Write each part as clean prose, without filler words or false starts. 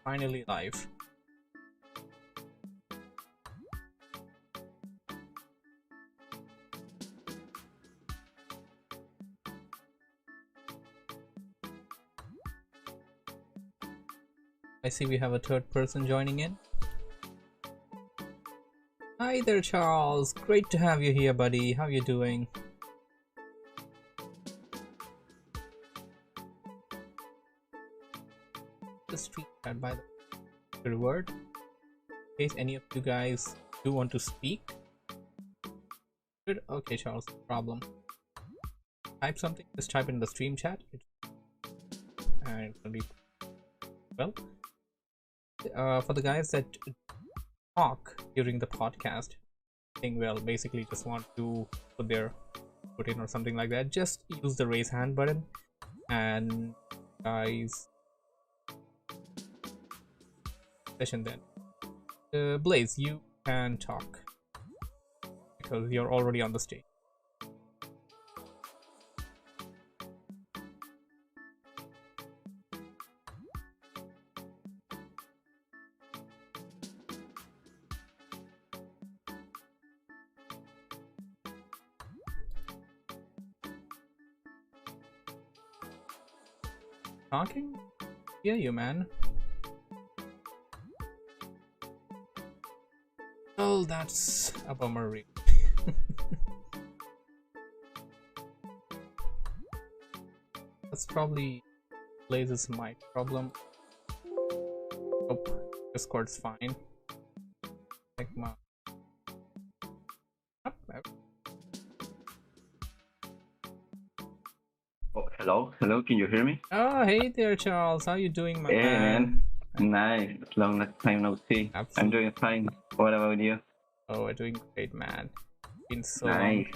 finally live. I see we have a third person joining in. Hi there, Charles. Great to have you here, buddy. How you doing? The street chat by the reward. In case any of you guys do want to speak. Good. Okay, Charles, no problem. Type something. Just type in the stream chat. And it's gonna be well. For the guys that talk during the podcast, I think well basically just want to put in or something like that, just use the raise hand button, and guys session then. Blaze, you can talk because you're already on the stage. Talking? Yeah, you man. Well, that's a bummer. Really. That's probably Blaze's mic problem. Oh, Discord's fine. Like my. Oh, hello, can you hear me? Oh, hey there, Charles. How you doing, my man? Nice, long time no see. Absolutely. I'm doing fine. What about you? Oh, we're doing great, man. Been so nice.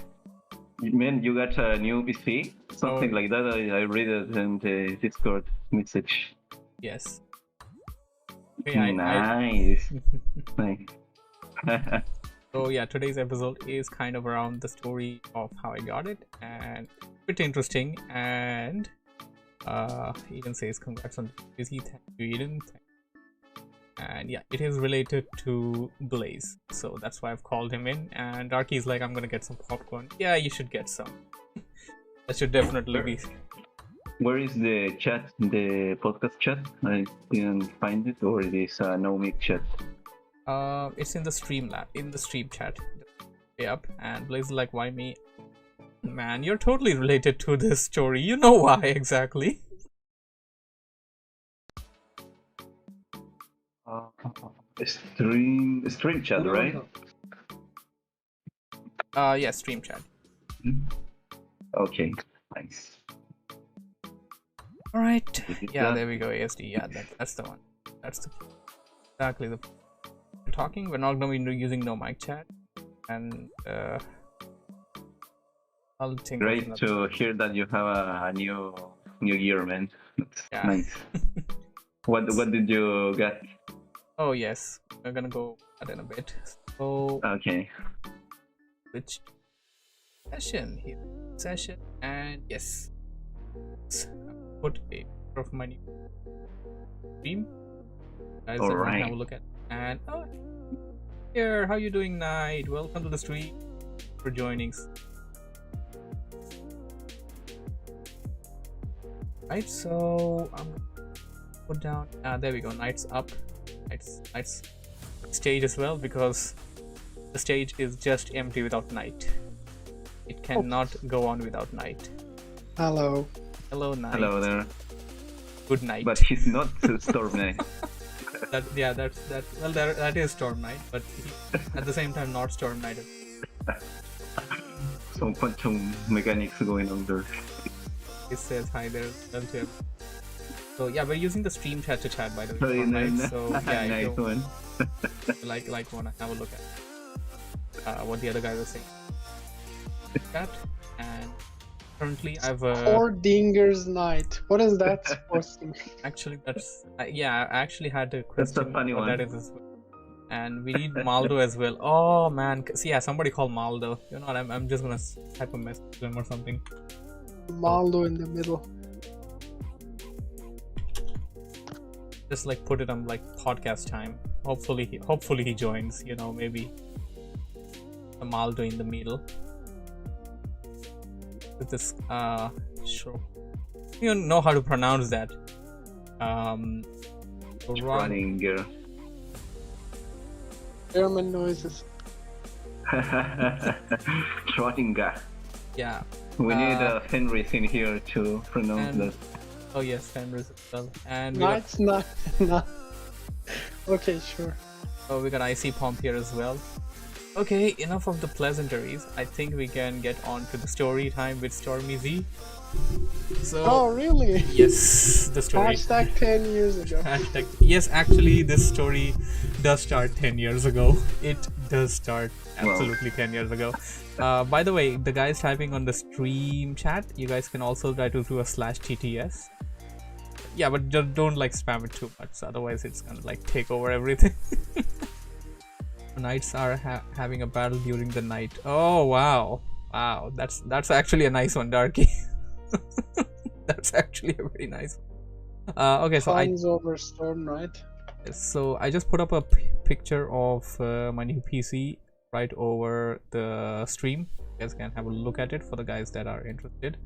long. Man, you got a new PC? Something like that. I read it in the Discord message. Yes. Okay, nice. Nice. So yeah, today's episode is kind of around the story of how I got it, and pretty interesting. And Eden says congrats on busy. Thank you, Eden. And yeah, it is related to Blaze, so that's why I've called him in. And Darky's like, I'm gonna get some popcorn. Yeah, you should get some. That should definitely be. Where is the chat? The podcast chat? I didn't find it, or it is no mic chat. It's in the stream chat. Yep. And Blaze is like, why me? Man, you're totally related to this story. You know why exactly? Stream chat, right? Yeah, stream chat. Okay, nice. All right. Yeah, there we go. ASD. Yeah, that's the one. That's exactly the. We're talking. We're not gonna be using no mic chat, and I'll think. Great to hear that you have a new year, man. That's nice. What did you get? Oh yes, we're gonna go at in a bit. So okay. Which session here? Session, and yes, put a picture of my new stream. Guys, alright. Have a look at. And oh, here, how you doing, Night? Welcome to the stream. For joining. Right, so I'm put down. There we go. Night's up. Night's stage as well, because the stage is just empty without Night. It cannot go on without Night. Hello. Hello, Night. Hello there. Good night. But he's not Storm Knight. That is Storm Knight, but at the same time not Storm Knight. Some quantum mechanics going on there. It says hi there. So yeah, we're using the stream chat to chat, by the way. So yeah, nice one. like wanna have a look at what the other guys are saying. That, and currently I've Hordinger's Night. What is that supposed to mean? Actually, that's yeah. I actually had a question. That's a funny one. That is as well. And we need Maldo as well. Oh man, see, yeah, somebody call Maldo. You know what? I'm just gonna type a message to him or something. Maldo in the middle. just like put it on like podcast time. Hopefully he joins, you know, maybe a Maldo in the middle with this sure, you don't know how to pronounce that. Schrödinger. German noises. Schrödinger. Yeah. We need Fenris in here to pronounce that. Oh yes, Fenris as well. And No, it's not. Okay, sure. we got Icy Pomp here as well. Okay, enough of the pleasantries. I think we can get on to the story time with Stormy Z. So, Oh, really? yes, the story. Hashtag 10 years ago. Hashtag, yes, actually, this story does start 10 years ago. It does start absolutely 10 years ago. By the way, the guys typing on the stream chat, you guys can also try to do a /TTS. Yeah, but just don't like spam it too much, otherwise it's gonna like take over everything. Knights are having a battle during the night. Oh wow, that's actually a nice one, Darky. That's actually a very nice one. Okay, so Cons over Storm Knight. so I just put up a picture of my new PC right over the stream. You guys can have a look at it for the guys that are interested.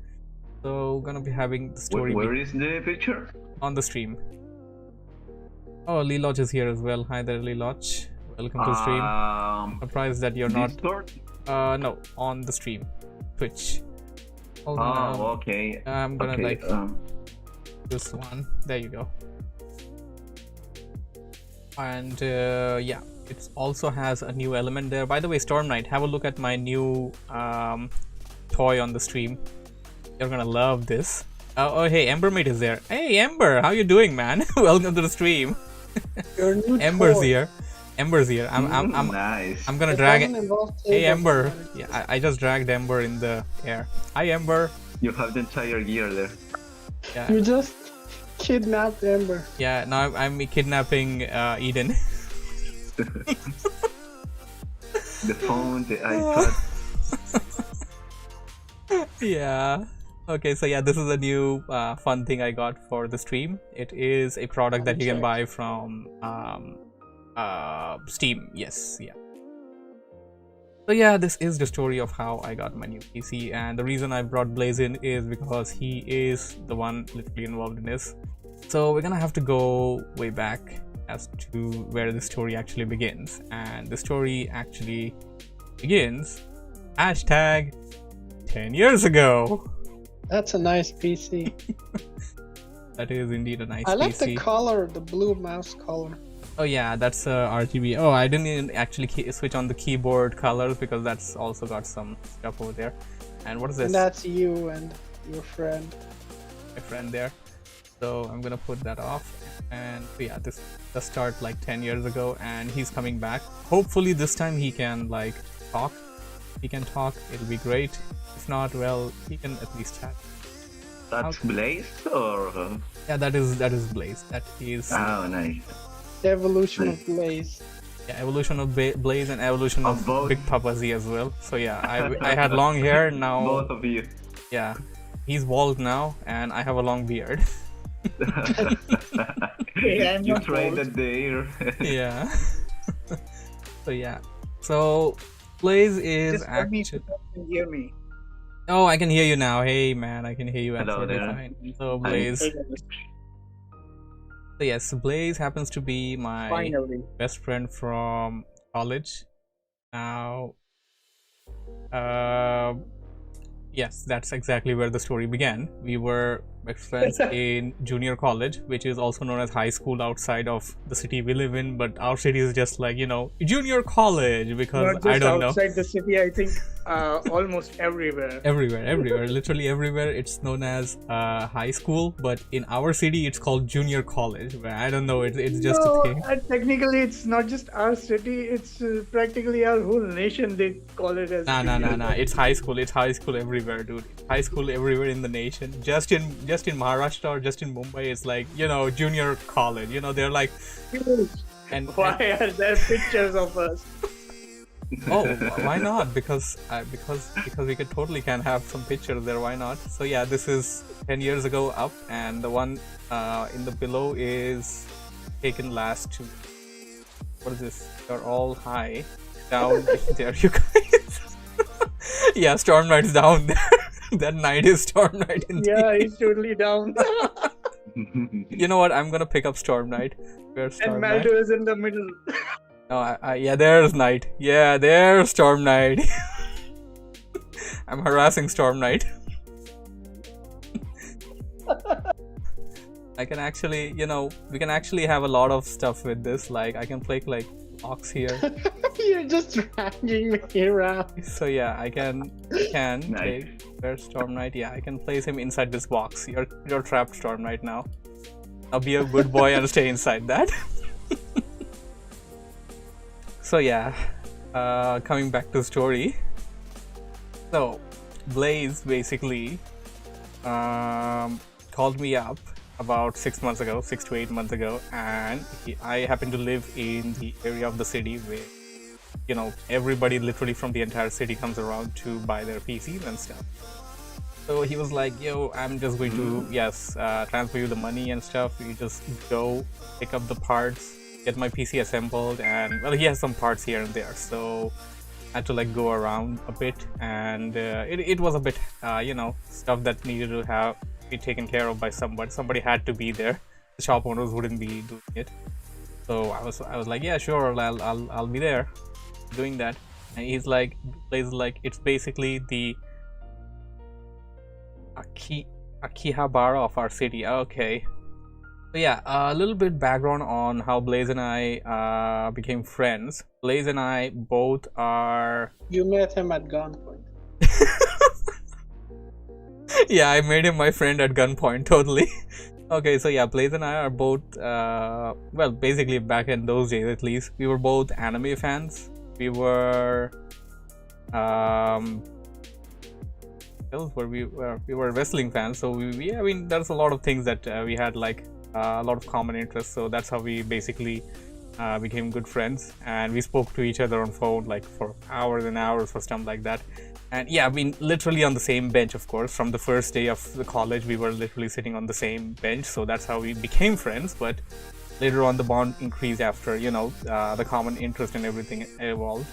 So we're gonna be having the story. Where is the picture? On the stream. Oh, Leloch is here as well. Hi there, Leloch. Welcome to the stream. Surprised that you're not. Discord? No, on the stream, Twitch. Hold on, okay. I'm gonna okay, this one. There you go. And yeah, it also has a new element there. By the way, Storm Knight, have a look at my new toy on the stream. You're gonna love this. Oh, hey, Embermate is there. Hey, Ember, how you doing, man? Welcome to the stream. Your new Ember's toy. here. Ember's here. I'm nice. I'm gonna It drag it. doesn't involve Hey, table Ember. mechanics. Yeah, I just dragged Ember in the air. Hi, Ember. You have the entire gear there. Yeah, You just kidnapped Ember. yeah. Now I'm kidnapping Eden. The phone, the iPad. Yeah. Okay, so yeah, this is a new fun thing I got for the stream. It is a product that you can buy from Steam. Yes, yeah. So yeah, this is the story of how I got my new PC, and the reason I brought Blaze in is because he is the one literally involved in this. So we're gonna have to go way back as to where the story actually begins, and the story actually begins hashtag 10 years ago. That's a nice PC. That is indeed a nice I like PC. the color, the blue mouse color. Oh yeah, that's RGB. Oh, I didn't even actually switch on the keyboard colors because that's also got some stuff over there. And what is this? And that's you and your friend. My friend there. So I'm gonna put that off. And yeah, this does start like 10 years ago, and he's coming back. Hopefully this time he can like talk. He can talk. It'll be great. If not, well, he can at least chat. That's Blaze or? Yeah, that is Blaze. That is Oh, nice. The evolution of Blaze. yeah, evolution of Blaze and evolution Of of both. Big Papa Z as well. So yeah, I had long hair. Now Both of you. yeah, he's bald now, and I have a long beard. You traded the ear. Yeah. So yeah, so Blaze is Just let me actually. hear me. Oh, I can hear you now. Hey man, I can hear you Hello absolutely there. fine. So Hi. Blaze. So yes, Blaze happens to be my Finally. best friend from college. Now, yes, that's exactly where the story began. We were best friends in junior college, which is also known as high school outside of the city we live in. But our city is just like, you know, junior college because Not just I don't know. outside the city, I think almost everywhere. Everywhere, literally everywhere. It's known as high school, but in our city, it's called junior college. Where I don't know, it's just No, a thing. technically, it's not just our city, it's practically our whole nation. They call it as. Nah. junior. It's high school. It's high school everywhere, dude. High school everywhere in the nation. Just in Maharashtra or just in Mumbai, it's like, you know, junior college. You know, they're like, and Why are there pictures of us? oh, why not? Because we could totally can have some pictures there. Why not? So yeah, this is 10 years ago up, and the one in the below is taken last two. What is this? You're all high. Down there, you guys. Yeah, Storm Knight's down there. That knight is Storm Knight indeed. Yeah, he's totally down. You know what? I'm gonna pick up Storm Knight. Where's Storm And Knight? Malto is in the middle. No, yeah, there's Knight. Yeah, there's Storm Knight. I'm harassing Storm Knight. I can actually, we can actually have a lot of stuff with this. Like, I can play like blocks here. You're just dragging me around. So yeah, I can Nice. take where's Storm Knight? Yeah, I can place him inside this box. You're trapped, Storm Knight now. I'll be a good boy and stay inside that. So yeah, coming back to the story. So Blaze basically called me up about 6 to 8 months ago, and I happen to live in the area of the city where everybody literally from the entire city comes around to buy their PCs and stuff. So he was like, yo, I'm just going to transfer you the money and stuff. You just go pick up the parts, get my PC assembled, and well, he has some parts here and there, so I had to like go around a bit, and it was a bit stuff that needed to be taken care of by somebody. Somebody had to be there. The shop owners wouldn't be doing it, so I was like, yeah, sure, I'll be there doing that. And he's like, it's basically the Akihabara of our city. Okay. So yeah, a little bit background on how Blaze and I became friends. Blaze and I both are... You met him at gunpoint. Yeah, I made him my friend at gunpoint, totally. Okay, so yeah, Blaze and I are both, well, basically back in those days at least, we were both anime fans. We were... we were wrestling fans, so I mean, there's a lot of things that we had like a lot of common interests, so that's how we basically became good friends, and we spoke to each other on phone like for hours and hours for stuff like that. And yeah, I mean, literally on the same bench, of course. From the first day of the college, we were literally sitting on the same bench, so that's how we became friends. But later on, the bond increased after the common interest and everything evolved.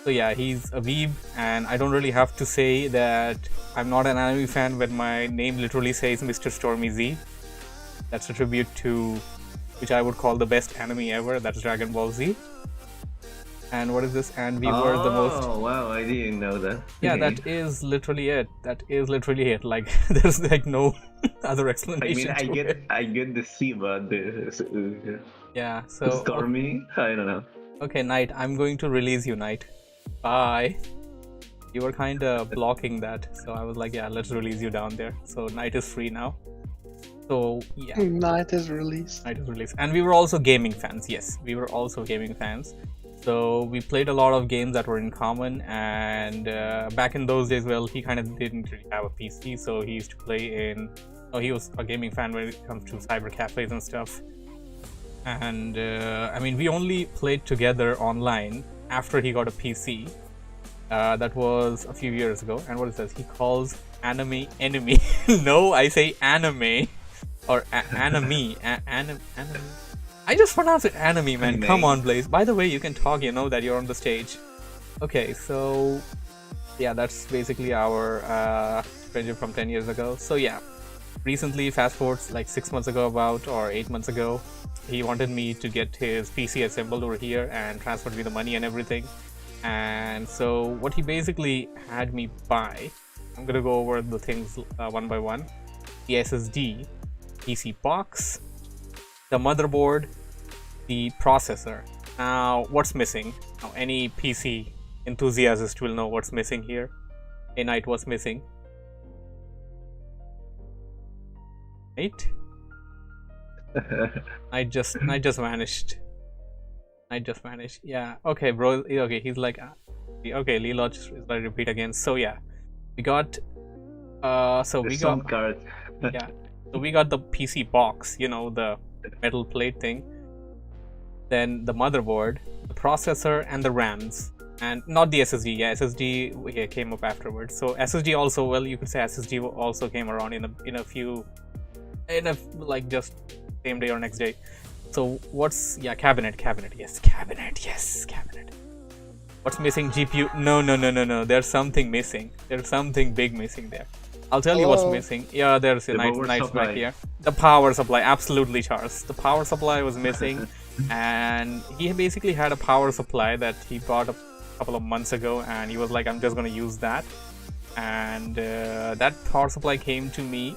So yeah, he's a weeb, and I don't really have to say that I'm not an anime fan when my name literally says Mr. Stormy Z. That's a tribute to which I would call the best anime ever, that's Dragon Ball Z. And what is this? And we were the most... Oh wow, I didn't know that. Yeah, that is literally it. Like, there's like no other explanation. I mean, I get the C, but the yeah, so... Stormy? I don't know. Okay, Knight, I'm going to release you, Knight. Bye. You were kind of blocking that, so I was like, yeah, let's release you down there. So Knight is free now. So yeah, Knight is released. And we were also gaming fans. Yes, we were also gaming fans. So we played a lot of games that were in common, and back in those days, well, he kind of didn't really have a PC, so he used to play in... Oh, he was a gaming fan when it comes to cyber cafes and stuff. And I mean, we only played together online after he got a PC. That was a few years ago. And what it says, he calls anime enemy. No, I say anime or anime. Anime. I just pronounce it anime, man. Anime. Come on, Blaze. By the way, you can talk, that you're on the stage. Okay, so yeah, that's basically our friendship from 10 years ago. So yeah, recently, fast forward like 6 months ago or 8 months ago, he wanted me to get his PC assembled over here and transferred me the money and everything. And so what he basically had me buy, I'm gonna go over the things one by one. The SSD, PC box, the motherboard, the processor. Now, what's missing? Now, any PC enthusiast will know what's missing here. Hey, Knight, what's missing? Right? I just vanished. Yeah. Okay, bro. Okay, he's like, okay, Leela just is like repeat again. So yeah, we got. So we got. Card. Yeah. So we got the PC box. The metal plate thing. Then the motherboard, the processor, and the RAMs. And not the SSD. Yeah, SSD came up afterwards. So SSD also, well, you could say SSD also came around in a few, like just same day or next day. So what's cabinet, yes, cabinet. What's missing? GPU? No. There's something missing. There's something big missing there. I'll tell you what's missing. Yeah, there's a nice back here. The power supply, absolutely, Charles. The power supply was missing, and he basically had a power supply that he bought a couple of months ago, and he was like, I'm just gonna use that. And that power supply came to me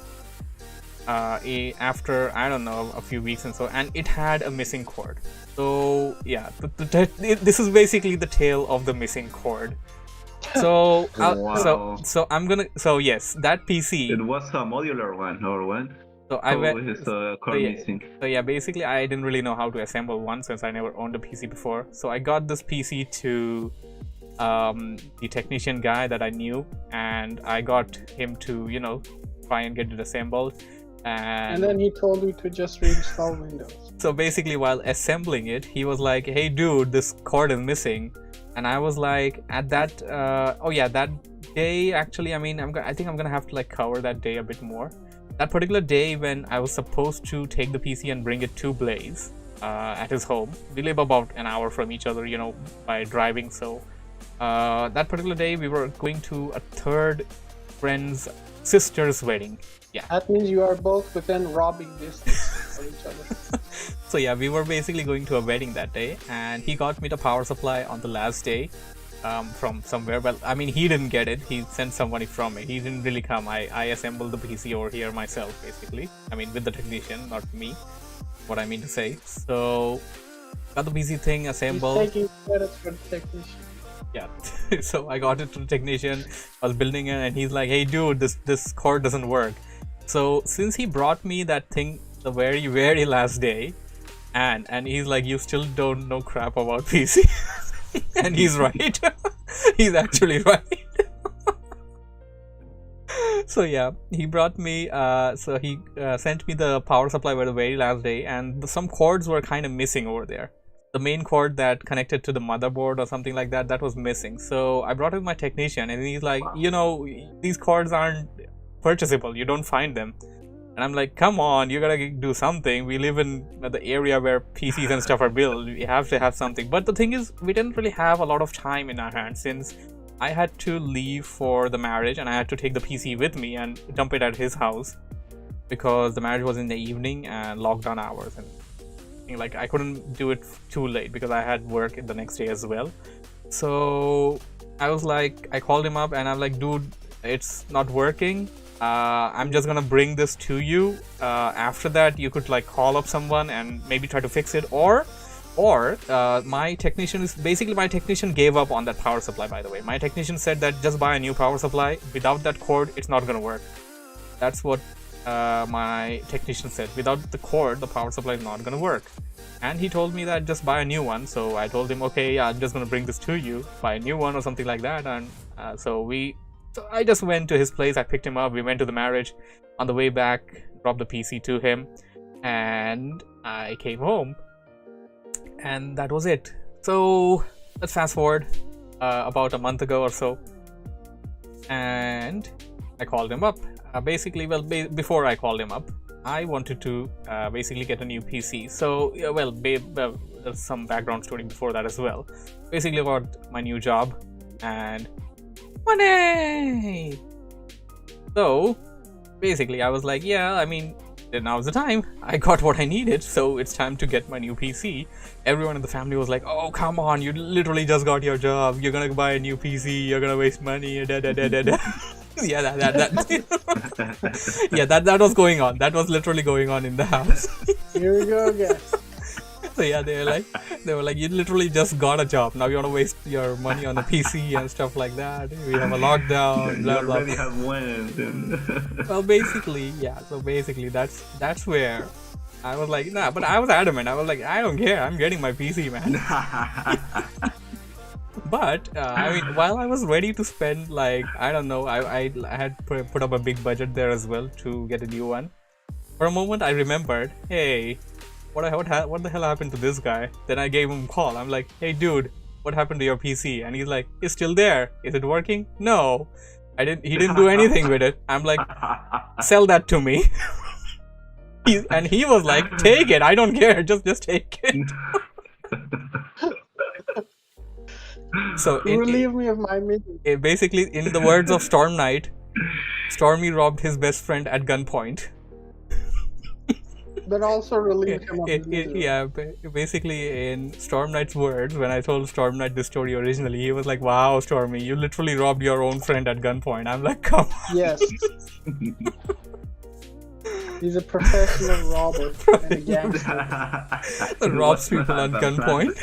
after, I don't know, a few weeks and so, and it had a missing cord. So yeah, this is basically the tale of the missing cord. So Wow. so yes, that PC. It was a modular one or what? So I went. Is the core missing? So yeah, basically I didn't really know how to assemble one since I never owned a PC before. So I got this PC to the technician guy that I knew, and I got him to, you know, try and get it assembled. And then he told you to just reinstall Windows. So basically, while assembling it, he was like, "Hey, dude, this cord is missing," and I was like, "At that, that day, actually, I mean, I think I'm gonna have to like cover that day a bit more. That particular day when I was supposed to take the PC and bring it to Blaze at his home. We live about an hour from each other, you know, by driving. So that particular day, we were going to a third friend's sister's wedding. Yeah. That means you are both within robbing distance of each other. So yeah, we were basically going to a wedding that day, and he got me the power supply on the last day from somewhere. Well, I mean, he didn't get it. He sent somebody from it. He didn't really come. I assembled the PC over here myself, basically. I mean, with the technician, not me. What I mean to say. So got the PC thing assembled. He's taking credit for the technician. Yeah. So I got it to the technician. I was building it, and he's like, "Hey, dude, this cord doesn't work." So since he brought me that thing the very last day, and he's like, "You still don't know crap about PC," and he's right. He's actually right. So yeah, he brought me. So he sent me the power supply by the very last day, and some cords were kind of missing over there. The main cord that connected to the motherboard or something like that was missing. So I brought it to my technician, and he's like, "You know, these cords aren't purchasable, you don't find them." And I'm like, "Come on, you gotta do something. We live in the area where PCs and stuff are built. We have to have something." But the thing is, we didn't really have a lot of time in our hands since I had to leave for the marriage, and I had to take the PC with me and dump it at his house because the marriage was in the evening and lockdown hours, and like I couldn't do it too late because I had work the next day as well. So I was like, I called him up and I'm like, "Dude, it's not working. I'm just gonna bring this to you. After that, you could like call up someone and maybe try to fix it, or my technician gave up on that power supply. By the way, my technician said that just buy a new power supply. Without that cord, it's not gonna work." That's what my technician said. Without the cord, the power supply is not gonna work. And he told me that just buy a new one. So I told him, "Okay, yeah, I'm just gonna bring this to you. Buy a new one or something like that." And so I just went to his place. I picked him up. We went to the marriage. On the way back, dropped the PC to him, and I came home. And that was it. So let's fast forward about a month ago or so, and I called him up. Before I called him up, I wanted to basically get a new PC. So there's some background story before that as well. Basically, I got my new job and money. So basically, I was like, "Yeah, I mean, now's the time. I got what I needed, so it's time to get my new PC." Everyone in the family was like, "Oh, come on, you literally just got your job. You're gonna buy a new PC. You're gonna waste money." Da, da, da, da, da. Yeah, that was going on. That was literally going on in the house. Here we go again. So yeah, they were like, "You literally just got a job. Now you want to waste your money on the PC and stuff like that. We have a lockdown." Blah blah. You already have went. Well, basically, yeah. So basically, that's where I was like, "Nah," but I was adamant. I was like, "I don't care. I'm getting my PC, man." But I mean, while I was ready to spend, like, I don't know, I had put up a big budget there as well to get a new one. For a moment, I remembered, hey, what the hell happened to this guy? Then I gave him a call. I'm like, "Hey, dude, what happened to your PC?" And he's like, "It's still there. Is it working?" "No, he didn't do anything with it." I'm like, "Sell that to me." And he was like, take it, I don't care, just take it. So Relieve me of my meeting. basically, in the words of Storm Knight, Stormy robbed his best friend at gunpoint. But also relieve him of his misery. Yeah, basically in Storm Knight's words, when I told Storm Knight this story originally, he was like, wow, Stormy, you literally robbed your own friend at gunpoint. I'm like, come on. Yes. He's a professional robber and a gangster. Robs people at gunpoint.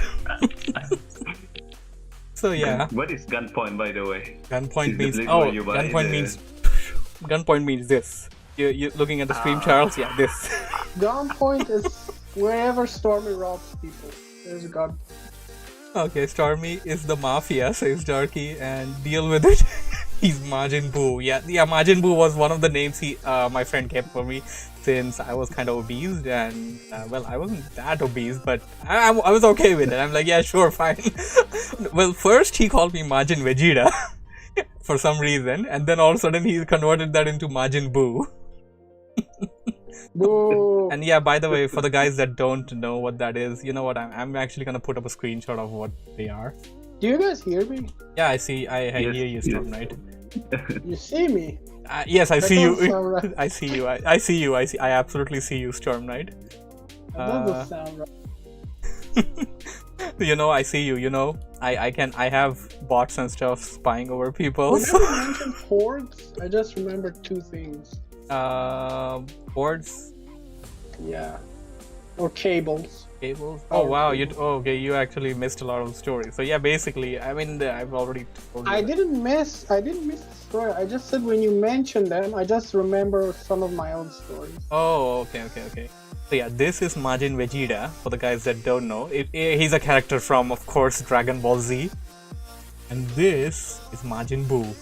So yeah, What is gunpoint, by the way? gunpoint Is means it oh, when you buy gunpoint means this. You looking at the stream, Charles? Yeah, this. Gunpoint is wherever Stormy robs people. There's a gun. Okay, Stormy is the mafia, says Darky, and deal with it. He's Majin Buu. Yeah, Majin Buu was one of the names my friend kept for me since I was kind of obese, and well, I wasn't that obese, but I was okay with it. I'm like, yeah, sure, fine. Well, first he called me Majin Vegeta for some reason, and then all of a sudden he converted that into Majin Buu. Boo! And yeah, by the way, for the guys that don't know what that is, you know what? I'm actually gonna put up a screenshot of what they are. Do you guys hear me? Yeah, I see. I Yes, hear you, Storm Knight. You see me? Yes, I That see you. doesn't sound right. I see you. I see you. I absolutely see you, Storm Knight. That doesn't sound right. You know, I see you. You know, I have bots and stuff spying over people. Whenever you mentioned hordes, I just remembered two things. Boards, Yeah. Or cables. cables. Oh wow, okay. You actually missed a lot of the story. So yeah, basically, I mean, I've already told you. I didn't miss the story. I just said when you mentioned them, I just remember some of my own stories. Oh, okay. So yeah, this is Majin Vegeta, for the guys that don't know. He's a character from, of course, Dragon Ball Z. And this is Majin Buu.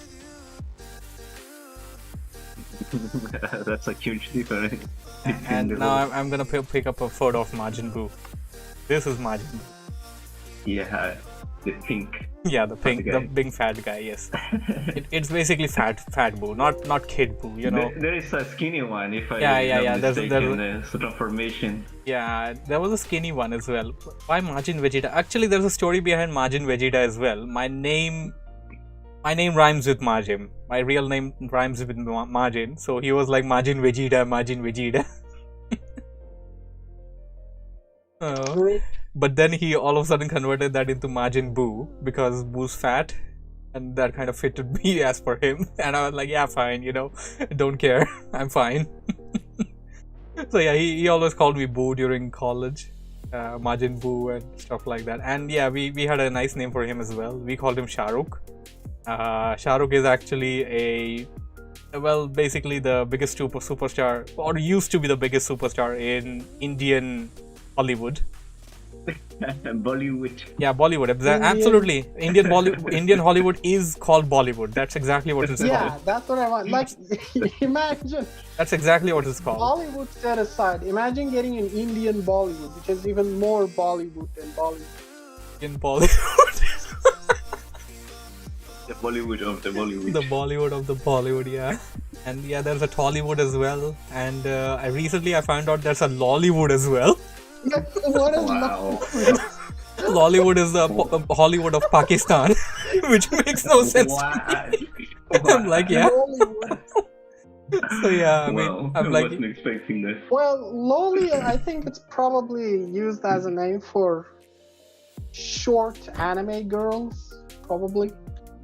That's a huge difference. And now I'm gonna pick up a photo of Majin Buu. This is Majin Buu. Yeah, the pink. Yeah, the guy. big fat guy, yes. It's basically fat Buu, not kid Buu, you know. There is a skinny one, if I Yeah. not There's mistaken, the transformation. Yeah, there was a skinny one as well. Why Majin Vegeta? Actually, there's a story behind Majin Vegeta as well. My name rhymes with Majin. My real name rhymes with Majin. So he was like Majin Vegeta. Great. But then he all of a sudden converted that into Majin Buu because Buu's fat, and that kind of fitted me as per him. And I was like, yeah, fine, you know, don't care, I'm fine. So yeah, he always called me Buu during college, Majin Buu and stuff like that. And yeah, we had a nice name for him as well. We called him Shahrukh. Shahrukh is actually basically the biggest superstar, or used to be the biggest superstar in Indian Hollywood. Bollywood. Yeah, Bollywood. Absolutely. Indian Hollywood is called Bollywood. That's exactly what it's Yeah, called. that's what I want. Like, imagine That's exactly what it's called. Bollywood set aside. Imagine getting an Indian Bollywood, which is even more Bollywood than Bollywood. In Bollywood. The Bollywood of the Bollywood. The Bollywood of the Bollywood, yeah. And yeah, there's a Tollywood as well. And I found out there's a Lollywood as well. What is Wow. Lollywood is the Hollywood of Pakistan, which makes no sense. Wow. I'm like, yeah. Bollywood? So yeah, I mean, Wow, I'm I like, wasn't expecting that. Well, Loli, I think it's probably used as a name for short anime girls, probably.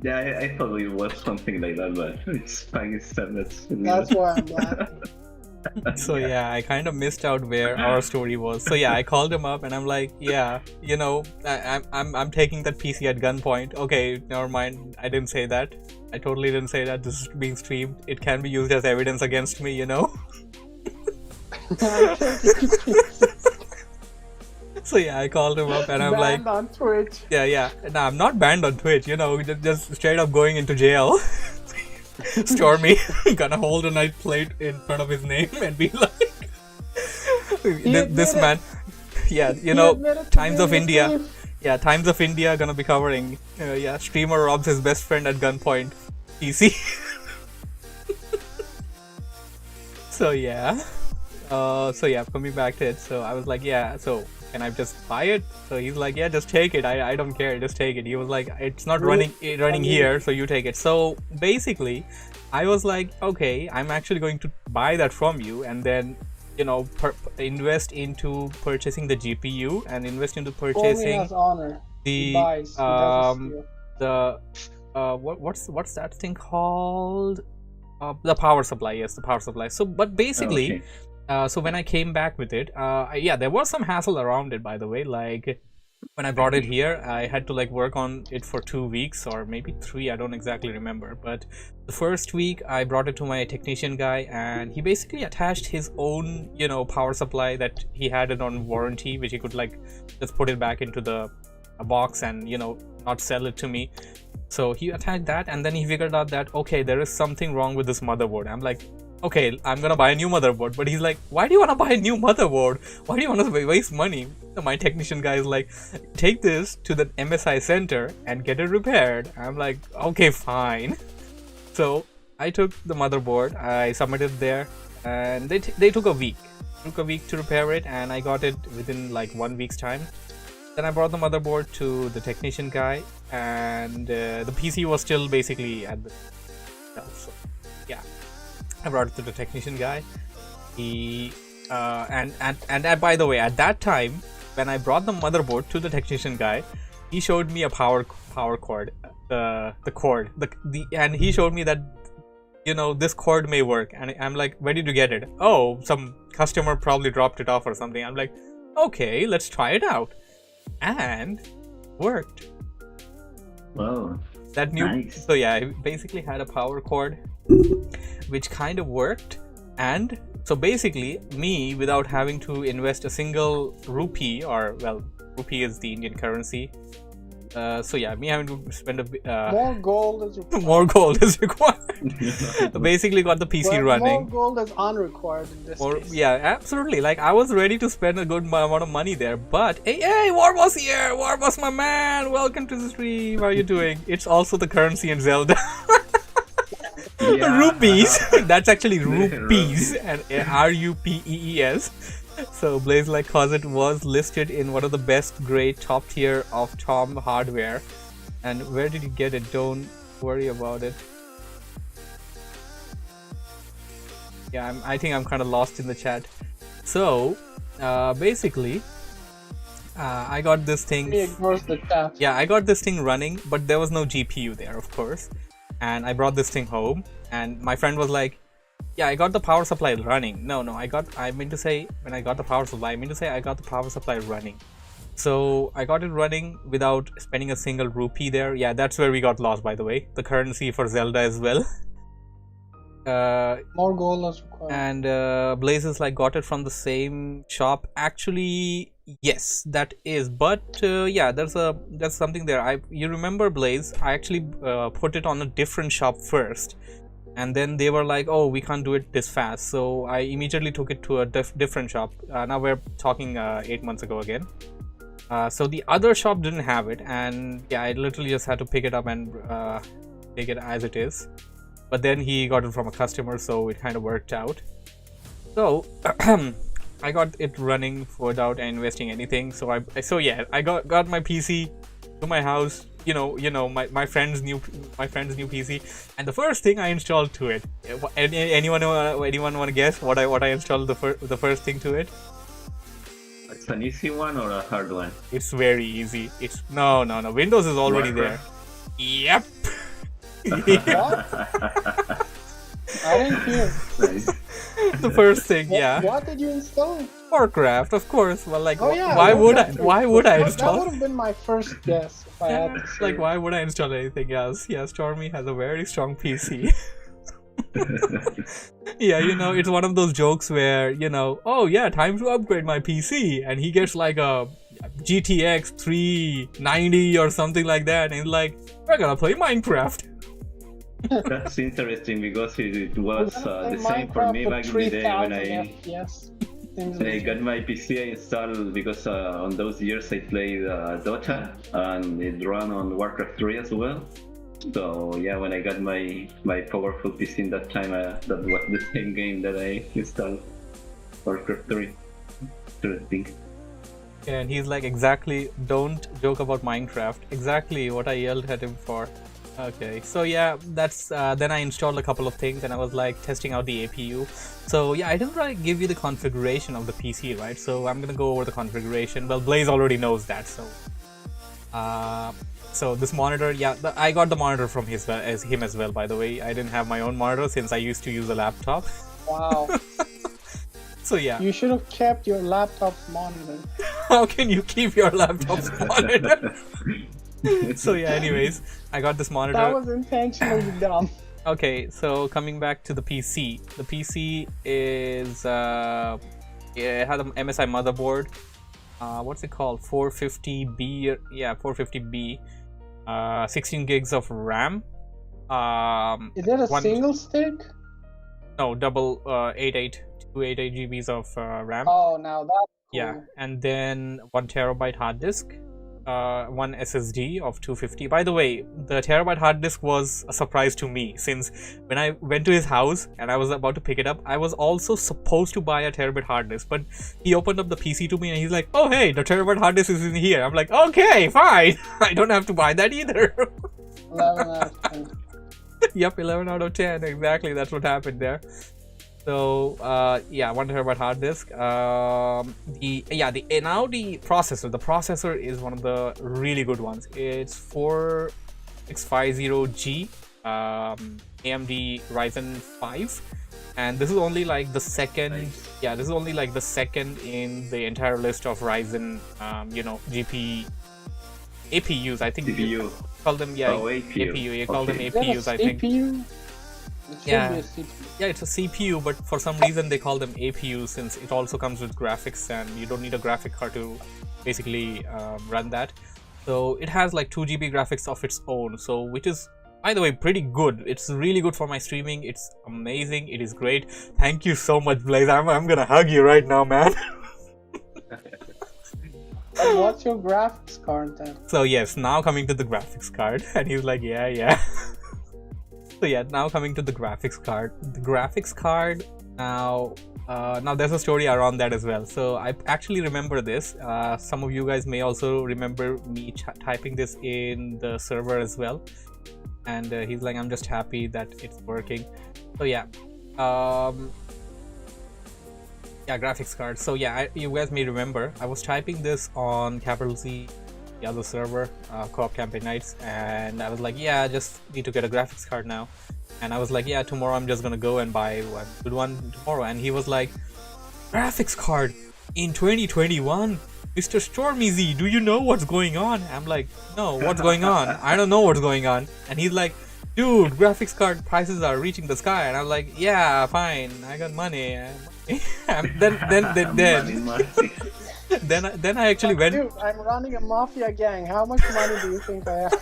Yeah, I thought it was something like that, but it's Pakistan. That's why I'm laughing. so yeah, I kind of missed out where our story was. So yeah, I called him up and I'm like, yeah, you know, I'm taking that PC at gunpoint. Okay, never mind. I didn't say that. I totally didn't say that. This is being streamed. It can be used as evidence against me, you know. So yeah, I called him up and I'm like, Banned on Twitch. yeah. No, I'm not banned on Twitch. You know, just straight up going into jail. Stormy gonna hold a night plate in front of his name and be like, this man. Yeah, you know, Times of India. Yeah, Times of India gonna be covering. Yeah, streamer robs his best friend at gunpoint. PC. So yeah, So yeah, coming back to it. So I was like, yeah, so can I just buy it? So he's like, yeah, just take it. I don't care, just take it. He was like, it's not running here, so you take it. So basically, I was like, okay, I'm actually going to buy that from you, and then invest into purchasing the GPU and invest into purchasing has honor. the what's that thing called? The power supply. Yes, the power supply. So, but basically, so when I came back with it, yeah, there was some hassle around it, by the way. Like when I brought it here, I had to like work on it for 2 weeks or maybe 3. I don't exactly remember. But the first week, I brought it to my technician guy, and he basically attached his own, power supply that he had it on warranty, which he could like just put it back into the box and not sell it to me. So he attached that, and then he figured out that okay, there is something wrong with this motherboard. I'm like, okay, I'm gonna buy a new motherboard. But he's like, why do you want to buy a new motherboard? Why do you want to waste money? So my technician guy is like, take this to the MSI center and get it repaired. I'm like, okay, fine. So I took the motherboard, I submitted there, and they took a week. To repair it, and I got it within like 1 week's time. Then I brought the motherboard to the technician guy, and the PC was still basically at the shelf. So yeah, I brought it to the technician guy. He and by the way, at that time when I brought the motherboard to the technician guy, he showed me a power cord, and he showed me that this cord may work, and I'm like, where did you get it? Oh, some customer probably dropped it off or something. I'm like, okay, let's try it out. And worked. Wow, that new nice. So yeah, I basically had a power cord which kind of worked, and so basically me, without having to invest a single rupee, or well, rupee is the Indian currency, so yeah, me having to spend more gold is required. More gold is required. Basically got the PC running. More gold is unrequired in this case. Yeah, absolutely. Like I was ready to spend a good amount of money there, but hey, Warboss here! Warboss, my man! Welcome to the stream. How are you doing? It's also the currency in Zelda. Rupees. That's actually rupees, and RUPEES. So Blaze like cause it was listed in one of the best grade top tier of Tom hardware. And where did you get it? Don't worry about it. Yeah, I think I'm kind of lost in the chat. So basically, I got this thing. Yeah, I got this thing running, but there was no GPU there, of course. And I brought this thing home, and my friend was like, yeah, I got the power supply running. No, I meant to say when I got the power supply, I got the power supply running. So I got it running without spending a single rupee there. Yeah, that's where we got lost, by the way. The currency for Zelda as well. More gold is required. And Blazes like got it from the same shop. Actually, yes, that is. But yeah, there's something there. You remember, Blaze? I actually put it on a different shop first. And then they were like, oh, we can't do it this fast. So I immediately took it to a different shop. Now we're talking 8 months ago again. So the other shop didn't have it. And yeah, I literally just had to pick it up and take it as it is. But then he got it from a customer, so it kind of worked out. So I got it running without investing anything. So I got my PC to my house. My friend's new PC, and the first thing I installed to it. Anyone want to guess what I installed the first thing to it? It's an easy one or a hard one? It's very easy. It's no. Windows is already there. Yep. What? I didn't hear. Nice. The first thing, yeah. What did you install? Warcraft, of course. Well, like, yeah, why would I install? That would have been my first guess if I had to say. Like, why would I install anything else? Yeah, Stormy has a very strong PC. Yeah, it's one of those jokes where, oh yeah, time to upgrade my PC, and he gets like a GTX 390 or something like that, and he's like, we're gonna play Minecraft. That's interesting because it was the same for me back in the day when I got my PC installed, because on those years I played Dota, and it ran on Warcraft 3 as well. So yeah, when I got my powerful PC in that time, that was the same game that I installed. Warcraft 3. Interesting. And he's like, exactly, don't joke about Minecraft. Exactly what I yelled at him for. Okay, so yeah, that's then I installed a couple of things and I was like testing out the APU. So yeah, I didn't really give you the configuration of the PC, right? So I'm gonna go over the configuration. Well, Blaze already knows that, so so this monitor, yeah, I got the monitor from him as well, by the way. I didn't have my own monitor since I used to use a laptop. Wow. So yeah. You should have kept your laptop's monitor. How can you keep your laptop's monitor? So yeah, anyways, I got this monitor. That was intentionally dumb. Okay, so coming back to the PC. The PC is it had an MSI motherboard. What's it called? 450B. Yeah, 450B. 16 gigs of RAM. Is that a single stick? No, double 288 GBs of RAM. Oh, now that's cool. Yeah, and then 1 terabyte hard disk. One SSD of 250. By the way, the terabyte hard disk was a surprise to me, since when I went to his house and I was about to pick it up, I was also supposed to buy a terabyte hard disk, but he opened up the PC to me and he's like, oh hey, the terabyte hard disk is in here. I'm like, okay, fine. I don't have to buy that either. 11 out of 10. Yep, 11 out of 10. Exactly, that's what happened there. So yeah, 1 terabyte hard disk. Now the processor. The processor is one of the really good ones. It's 4650G, AMD Ryzen 5, and this is only like the second. Nice. Yeah, this is only like the second in the entire list of Ryzen, APUs. I think CPU. you call them, yeah, APU. You call them Okay. APUs. I think. CPU? It should Yeah. be a CPU. Yeah, it's a CPU, but for some reason they call them APUs, since it also comes with graphics and you don't need a graphic card to basically run that. So it has like 2 GB graphics of its own, so which is, by the way, pretty good. It's really good for my streaming. It's amazing. It is great. Thank you so much, Blaze. I'm gonna hug you right now, man. But what's your graphics card then? So yes, now coming to the graphics card, and he's like, yeah. So yeah, now coming to the graphics card. The graphics card now there's a story around that as well. So I actually remember this. Some of you guys may also remember me typing this in the server as well. And he's like, I'm just happy that it's working. So yeah, yeah, graphics card. So yeah, you guys may remember I was typing this on Capital Z, the other server, Co-op Campaign Nights, and I was like, yeah, I just need to get a graphics card now. And I was like, yeah, tomorrow I'm just gonna go and buy one tomorrow. And he was like, graphics card in 2021? Mr. Stormy Z, do you know what's going on? I'm like, no, what's going on? I don't know what's going on. And he's like, dude, graphics card prices are reaching the sky. And I'm like, yeah, fine, I got money. And then I actually went. Dude, I'm running a mafia gang. How much money do you think I have?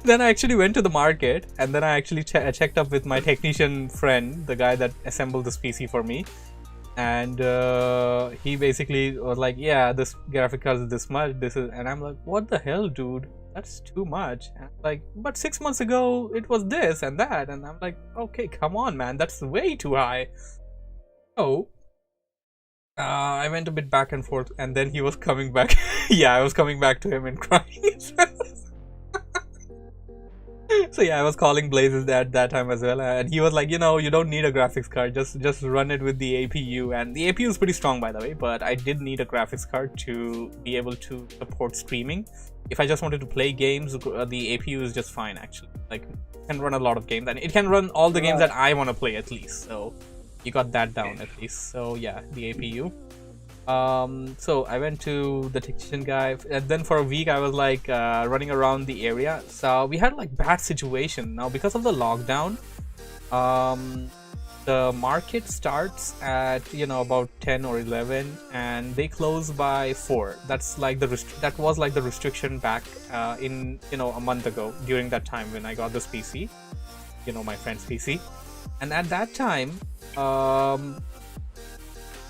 Then I actually went to the market, and then I actually checked up with my technician friend, the guy that assembled this PC for me. And he basically was like, yeah, this graphic card is this much, and I'm like, what the hell, dude? That's too much. And I'm like, but 6 months ago it was this and that. And I'm like, okay, come on, man, that's way too high. So I went a bit back and forth, and then he was coming back. Yeah, I was coming back to him and crying. So yeah, I was calling Blazes at that time as well, and he was like, you don't need a graphics card, just run it with the APU. And the APU is pretty strong, by the way, but I did need a graphics card to be able to support streaming. If I just wanted to play games, the APU is just fine, actually. Like, it can run a lot of games, and it can run all the games that I want to play, at least. So you got that down, at least. So yeah, the APU. So I went to the technician guy, and then for a week I was like running around the area. So we had like bad situation now because of the lockdown. The market starts at about 10 or 11, and they close by 4. That's like that was like the restriction back in a month ago, during that time when I got this PC, my friend's PC. And at that time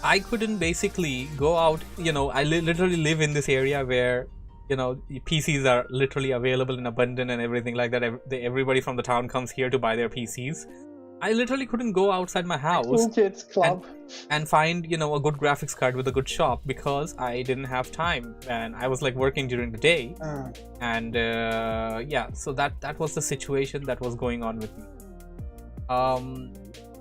I couldn't basically go out. I literally live in this area where PCs are literally available in abundance and everything like that. Everybody from the town comes here to buy their PCs. I literally couldn't go outside my house Kids Club. and find, you know, a good graphics card with a good shop because I didn't have time and I was like working during the day. And yeah, so that was the situation that was going on with me.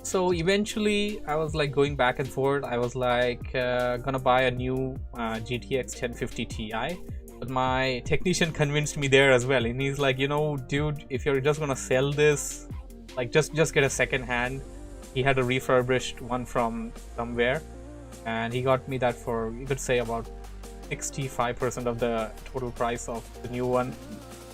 So eventually I was like going back and forth. I was like gonna buy a new GTX 1050 Ti, but my technician convinced me there as well, and he's like, you know, dude, if you're just gonna sell this, like just get a second hand. He had a refurbished one from somewhere, and he got me that for, you could say, about 65% of the total price of the new one.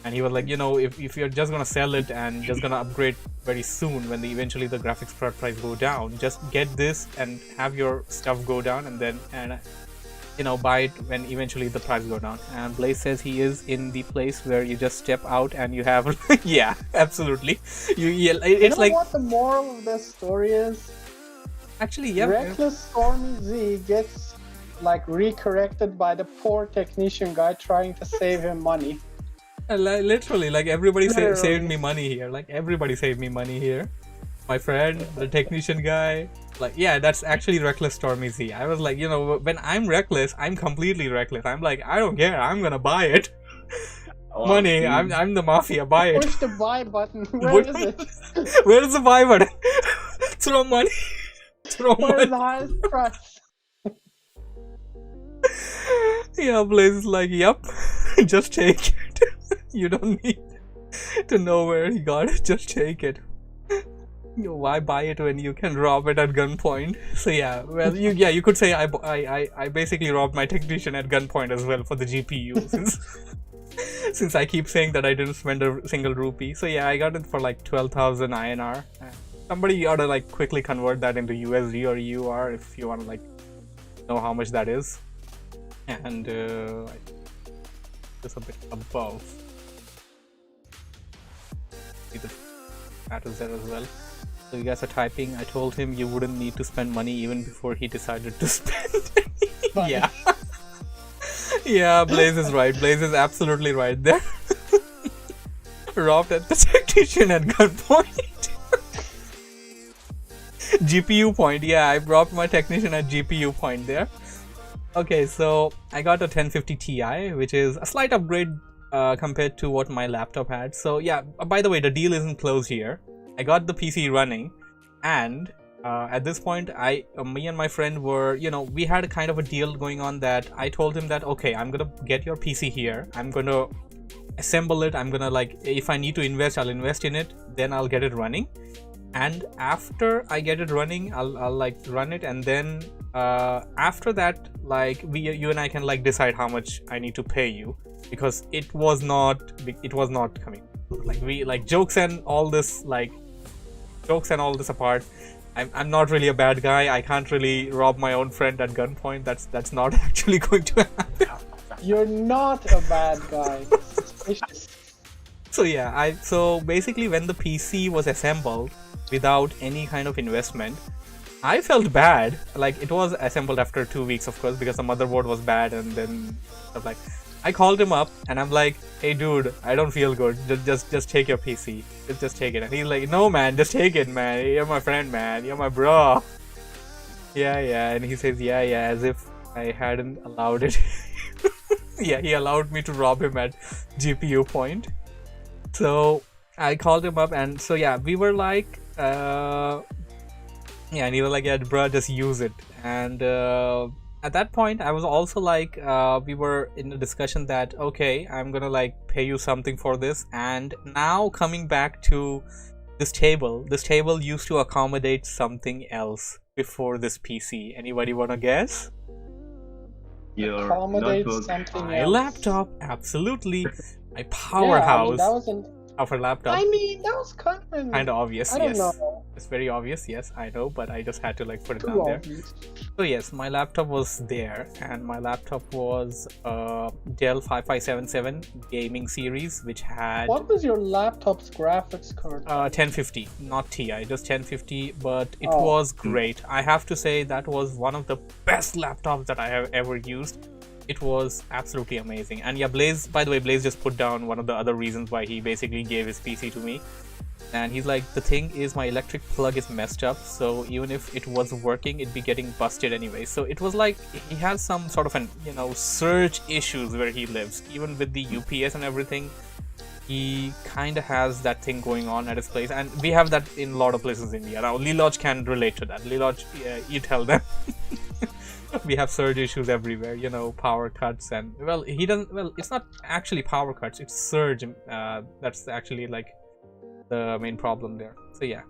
And he was like, you know, if you're just gonna sell it and just gonna upgrade very soon when eventually the graphics card price go down, just get this and have your stuff go down, and then you know, buy it when eventually the price go down. And Blaze says he is in the place where you just step out and you have yeah, absolutely. It's like what the moral of this story is? Actually, yeah. Reckless Stormy Z gets like recorrected by the poor technician guy trying to save him money. Literally, like everybody saved me money here. Like everybody saved me money here. My friend, the technician guy, like, yeah, that's actually Reckless Stormy Z. I was like, you know, when I'm reckless, I'm completely reckless. I'm like, I don't care, I'm gonna buy it. Money, I'm the mafia, buy it. Push the buy button. Where is it? Where is the buy button? Throw money. Throw money. Where's the highest price? Yeah, Blaze is like, yep, just take it. You don't need to know where he got it, just take it. Why buy it when you can rob it at gunpoint? So yeah, well, you could say I basically robbed my technician at gunpoint as well for the GPU, since I keep saying that I didn't spend a single rupee. So yeah, I got it for like 12,000 INR. Somebody ought to like quickly convert that into USD or EUR if you want to like know how much that is. And just a bit above. See the status there as well. So you guys are typing. I told him you wouldn't need to spend money even before he decided to spend. Yeah. Yeah, Blaze is right. Blaze is absolutely right there. Robbed at the technician at gunpoint. GPU point. Yeah, I robbed my technician at GPU point there. Okay, so I got a 1050 Ti, which is a slight upgrade compared to what my laptop had. So yeah, by the way, the deal isn't closed here. I got the PC running, and at this point, me and my friend were, you know, we had a kind of a deal going on that I told him that, okay, I'm gonna get your PC here, I'm gonna assemble it, I'm gonna, like, if I need to invest, I'll invest in it, then I'll get it running, and after I get it running, I'll like run it, and then after that, like, you and I can like decide how much I need to pay you, because it was not coming. Like, we like jokes and all this apart, I'm not really a bad guy. I can't really rob my own friend at gunpoint. That's not actually going to happen. You're not a bad guy. So yeah, so basically when the PC was assembled without any kind of investment, I felt bad. Like, it was assembled after 2 weeks, of course, because the motherboard was bad, and then stuff like. I called him up and I'm like, hey dude, I don't feel good. Just take your PC. Just take it. And he's like, no man, just take it, man. You're my friend, man. You're my bro. Yeah. And he says, yeah, as if I hadn't allowed it. Yeah, he allowed me to rob him at GPU point. So I called him up, and so yeah, we were like, yeah, and he was like, yeah, bro, just use it. And at that point, I was also like, we were in a discussion that, okay, I'm gonna like pay you something for this. And now coming back to this table used to accommodate something else before this PC. Anybody wanna guess? Accommodate something my else. laptop, absolutely. My powerhouse. Yeah, I mean, that was of her laptop. I mean, that was kind of obvious. I don't yes, know. it's very obvious. Yes, I know, but I just had to like put it Too down there. obvious. So yes, my laptop was there, and my laptop was Dell 5577 gaming series, which had. What was your laptop's graphics card? 1050, not Ti, just 1050, but it was great. I have to say that was one of the best laptops that I have ever used. It was absolutely amazing. And yeah, Blaze, by the way, Blaze just put down one of the other reasons why he basically gave his PC to me. And he's like, the thing is my electric plug is messed up, so even if it was working, it'd be getting busted anyway. So it was like he has some sort of an, you know, surge issues where he lives. Even with the UPS and everything, he kind of has that thing going on at his place, and we have that in a lot of places in India. Now Liloj can relate to that. Liloj, you tell them. We have surge issues everywhere, you know, power cuts, and well, he doesn't, well, it's not actually power cuts, it's surge. That's actually like the main problem there. So yeah,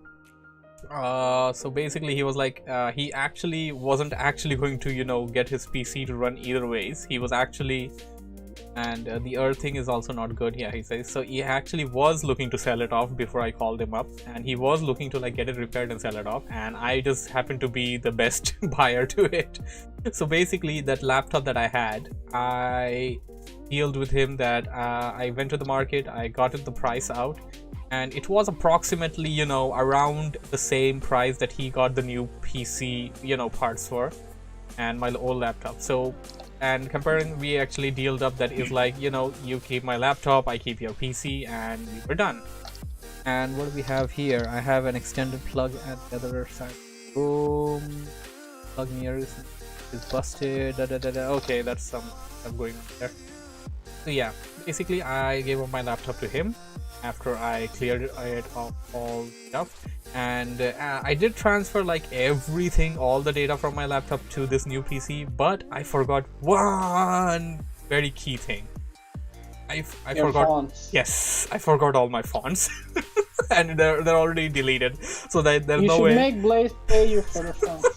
so basically he was like, he actually wasn't actually going to, you know, get his PC to run either ways. He was actually, and the earthing is also not good, yeah, he says. So he actually was looking to sell it off before I called him up, and he was looking to like get it repaired and sell it off, and I just happened to be the best buyer to it. So basically that laptop that I had, I dealed with him that I went to the market, I got it the price out, and it was approximately, you know, around the same price that he got the new PC, you know, parts for, and my old laptop. So, and comparing, we actually dealed up that is like, you know, you keep my laptop, I keep your PC, and we were done. And what do we have here? I have an extended plug at the other side. Boom. Plug mirror is busted. Okay, that's some stuff going on there. So yeah, basically I gave up my laptop to him after I cleared it of all stuff, and I did transfer like everything, all the data from my laptop to this new PC, but I forgot one very key thing. I forgot fonts. Yes, I forgot all my fonts. And they're already deleted, so that there's no way. You should make Blaze pay you for the fonts.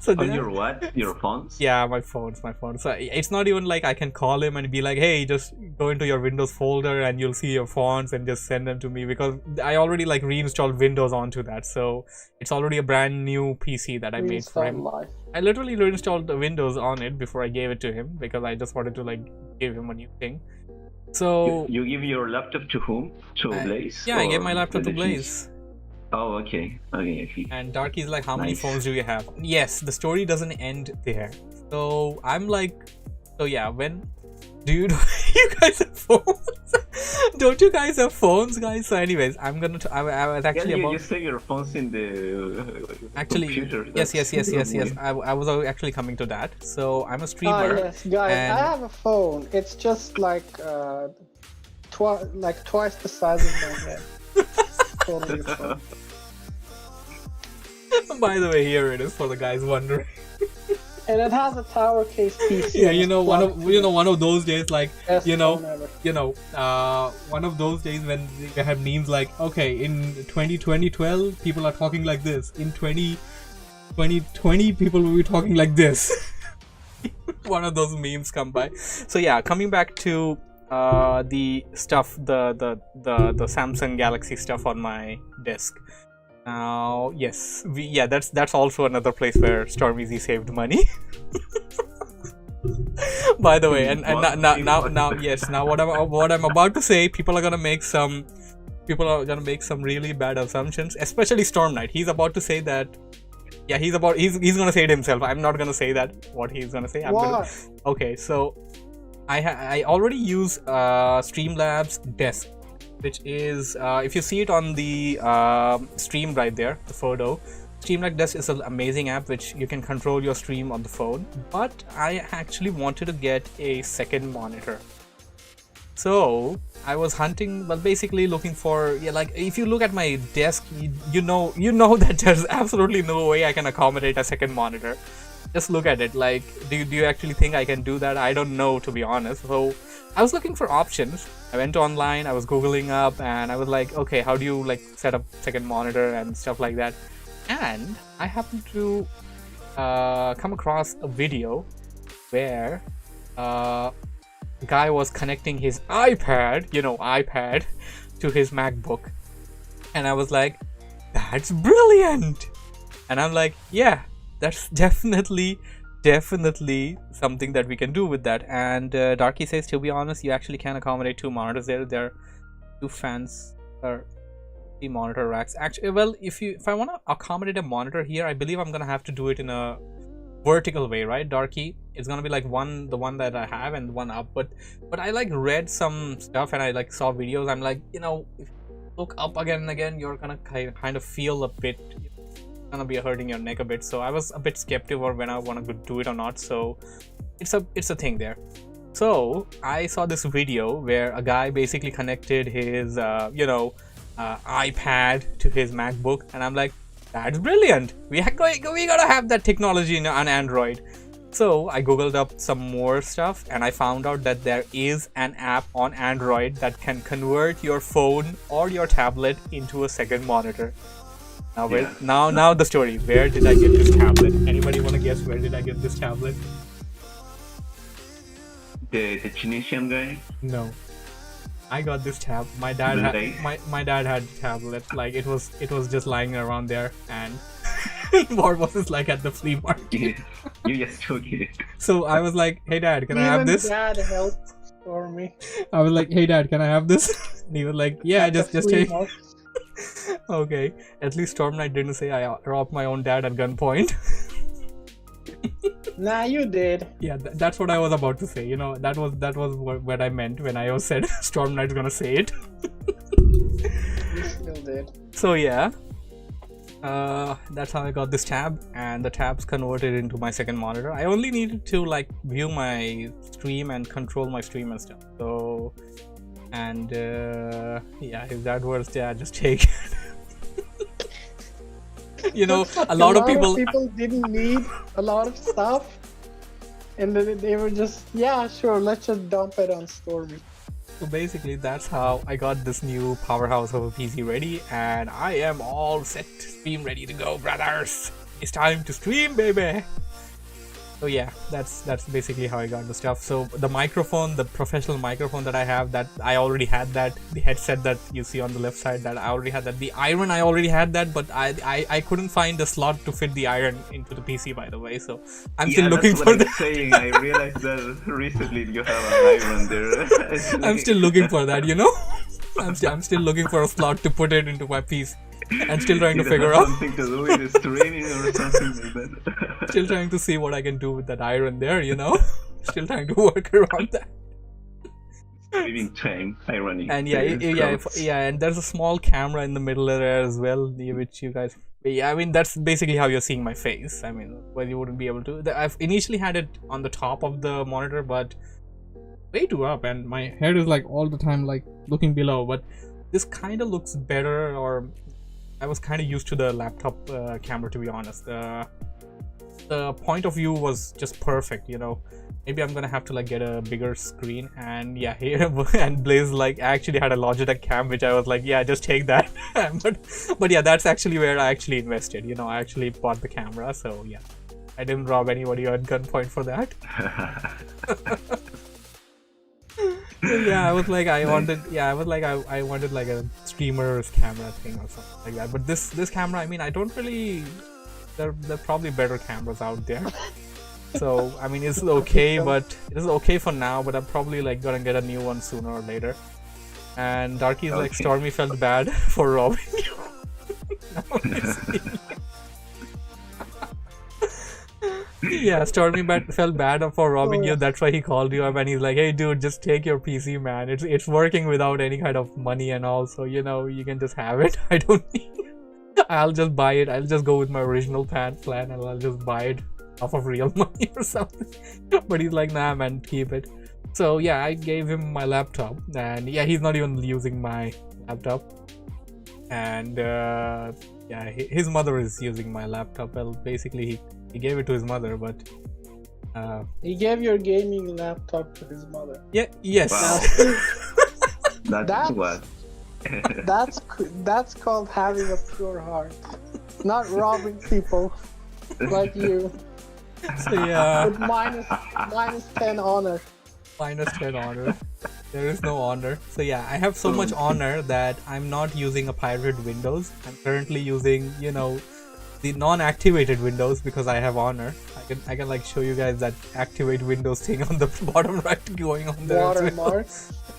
So on your what? Your phones? Yeah, my phones. So it's not even like I can call him and be like, hey, just go into your Windows folder and you'll see your fonts and just send them to me, because I already like reinstalled Windows onto that. So it's already a brand new PC that I made for him. Life. I literally reinstalled the Windows on it before I gave it to him, because I just wanted to like give him a new thing. So you give your laptop to whom? To Blaze? Yeah, I gave my laptop to Blaze. Oh, okay. And Darky's like, how many phones do you have? Yes, the story doesn't end there. So I'm like, so yeah, when do you guys have phones? Don't you guys have phones, guys? So anyways, I was actually you say your phones in the actually computer. Yes. I was actually coming to that. So I'm a streamer. Yes, guys, I have a phone. It's just like twice the size of my head. Totally fun. By the way, here it is for the guys wondering. And it has a tower case PC. Yeah, one of those days, like one of those days when they have memes like, okay, in 2012 people are talking like this. In 2020 people will be talking like this. One of those memes come by. So yeah, coming back to the stuff, the Samsung Galaxy stuff on my desk. Now, yes, that's also another place where Stormeezy saved money. By the way, and now what I'm about to say, people are gonna make some really bad assumptions, especially Storm Knight. He's about to say that. Yeah, he's gonna say it himself. I'm not gonna say that what he's gonna say. Okay, so I already use Streamlabs Desk, which is if you see it on the stream right there, the photo. Streamlabs Desk is an amazing app which you can control your stream on the phone, but I actually wanted to get a second monitor. So I was hunting, well, basically looking for, like if you look at my desk, you know that there's absolutely no way I can accommodate a second monitor. Just look at it. Like, do you actually think I can do that? I don't know, to be honest. So I was looking for options. I went online, I was googling up, and I was like, okay, how do you like set up second monitor and stuff like that? And I happened to come across a video where a guy was connecting his iPad to his MacBook, and I was like, that's brilliant. And I'm like, yeah, that's definitely something that we can do with that. And Darky says, to be honest, you actually can accommodate two monitors there. There are two fans or three monitor racks. Actually, well, if I want to accommodate a monitor here, I believe I'm gonna have to do it in a vertical way, right, Darky? It's gonna be like the one that I have and one up. But I like read some stuff and I like saw videos. I'm like, look up again and again, you're gonna kind of feel a bit, it's gonna be hurting your neck a bit. So I was a bit skeptical when I want to do it or not. So it's a thing there. So I saw this video where a guy basically connected his iPad to his MacBook, and I'm like, that's brilliant. We gotta have that technology on Android. So I googled up some more stuff, and I found out that there is an app on Android that can convert your phone or your tablet into a second monitor. Now, now the story. Where did I get this tablet? Anybody want to guess where did I get this tablet? The Tunisian guy? No, I got this tab. My dad had my dad had a tablet. Like it was just lying around there, and what was it like at the flea market? You just took it. So I was like, "Hey Dad, can I have this?" Even Dad helped for me. I was like, "Hey Dad, can I have this?" And he was like, "Yeah, just take." Okay, at least Storm Knight didn't say I robbed my own dad at gunpoint. Nah, you did. Yeah, that's what I was about to say. You know, that was what I meant when I said Storm Knight's gonna say it. You still did. So yeah, that's how I got this tab, and the tab's converted into my second monitor. I only needed to like view my stream and control my stream and stuff. So, and yeah, if that was just take it. You know, a lot of people didn't need a lot of stuff, and then they were just, yeah, sure, let's just dump it on Stormy. So basically that's how I got this new powerhouse of a PC ready, and I am all set, stream ready to go, brothers. It's time to stream, baby. So yeah, that's basically how I got the stuff. So the microphone, the professional microphone that I have, that I already had that. The headset that you see on the left side, that I already had that. The iron, I already had that, but I couldn't find the slot to fit the iron into the PC, by the way. So I'm still looking for that. Saying, I realized that recently you have an iron there. I'm still looking for that, you know. I'm still looking for a slot to put it into my PC. I'm still trying to figure out something to do with streaming or something like that. Still trying to see what I can do with that iron there, you know. Still trying to work around that. Living time, irony. And and there's a small camera in the middle there as well, which you guys. Yeah, I mean that's basically how you're seeing my face. I mean, well, you wouldn't be able to. I've initially had it on the top of the monitor, but way too up, and my head is like all the time like looking below. But this kind of looks better, or I was kind of used to the laptop camera, to be honest. The point of view was just perfect, you know. Maybe I'm gonna have to like get a bigger screen. And yeah, here and Blaze like actually had a Logitech cam, which I was like, yeah, just take that. but yeah, that's actually where I actually invested. You know, I actually bought the camera, so yeah, I didn't rob anybody at gunpoint for that. Yeah, I wanted like a streamer's camera thing or something like that. But this camera, I mean, I don't really. There are probably better cameras out there. So I mean, it's okay, but it is okay for now. But I'm probably like gonna get a new one sooner or later. And Darky's like, Stormy felt bad for robbing you. Yeah, Stormy felt bad for robbing you. That's why he called you up, and he's like, "Hey, dude, just take your PC, man. It's working without any kind of money and all, so you know you can just have it. I don't need. I'll just buy it. I'll just go with my original plan, and I'll just buy it off of real money or something." But he's like, "Nah, man, keep it." So yeah, I gave him my laptop, and yeah, he's not even using my laptop, and yeah, his mother is using my laptop. Well, basically he gave it to his mother, but he gave your gaming laptop to his mother. Yeah, yes. Wow. That's what. That's called having a pure heart, not robbing people like you. So yeah, with minus 10 honor. Minus 10 honor. There is no honor. So yeah, I have so much honor that I'm not using a pirated Windows. I'm currently using, you know, the non-activated Windows because I have honor. I can like show you guys that activate Windows thing on the bottom right going on there. Watermark.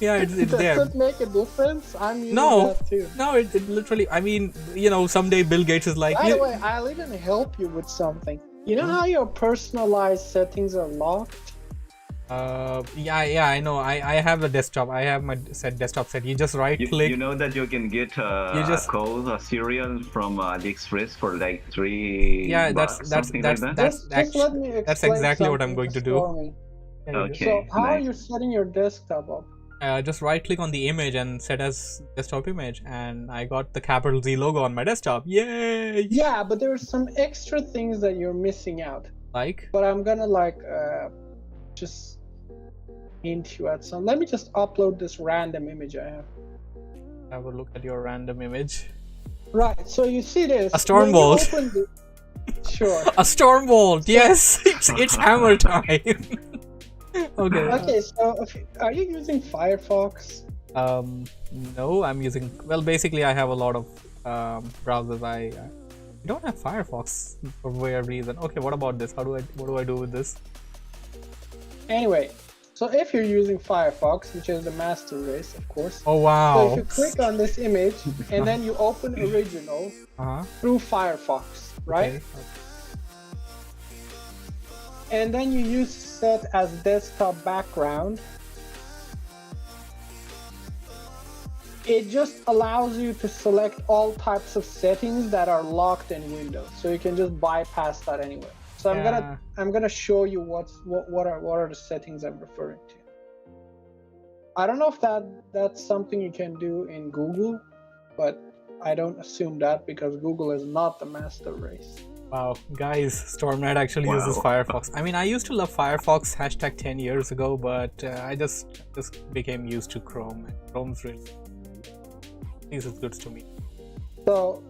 Yeah, it's there. Does it make a difference? I'm using that too. No, it literally. I mean, you know, someday Bill Gates is like. By the way, I'll even help you with something. You know how your personalized settings are locked? Yeah, I know. I have the desktop. I have my desktop set. You just right click. You know that you can get a code, a serial from AliExpress for like $3. Yeah, that's exactly what I'm going to do. Okay. So how nice. are you setting your desktop up? Just right click on the image and set as desktop image, and I got the capital Z logo on my desktop. Yay! Yeah, but there's some extra things that you're missing out. Like? But I'm gonna just hint you at some. Let me just upload this random image I have. Have a look at your random image. Right, so you see this. A storm bolt. Sure. A storm bolt. Yes, it's hammer time. Okay. Okay, so are you using Firefox? No, I'm using. Well, basically, I have a lot of browsers. I don't have Firefox for whatever reason. Okay, what about this? What do I do with this? Anyway, so if you're using Firefox, which is the master race, of course. Oh wow! So if you click on this image and then you open original through Firefox, right? Okay. And then you use set as desktop background. It just allows you to select all types of settings that are locked in Windows, so you can just bypass that anyway. So I'm gonna show you what are the settings I'm referring to. I don't know if that's something you can do in Google, but I don't assume that because Google is not the master race. Wow, guys, StormKnight actually uses Firefox. I mean, I used to love Firefox # 10 years ago, but I just became used to Chrome. And Chrome's really these is good to me. So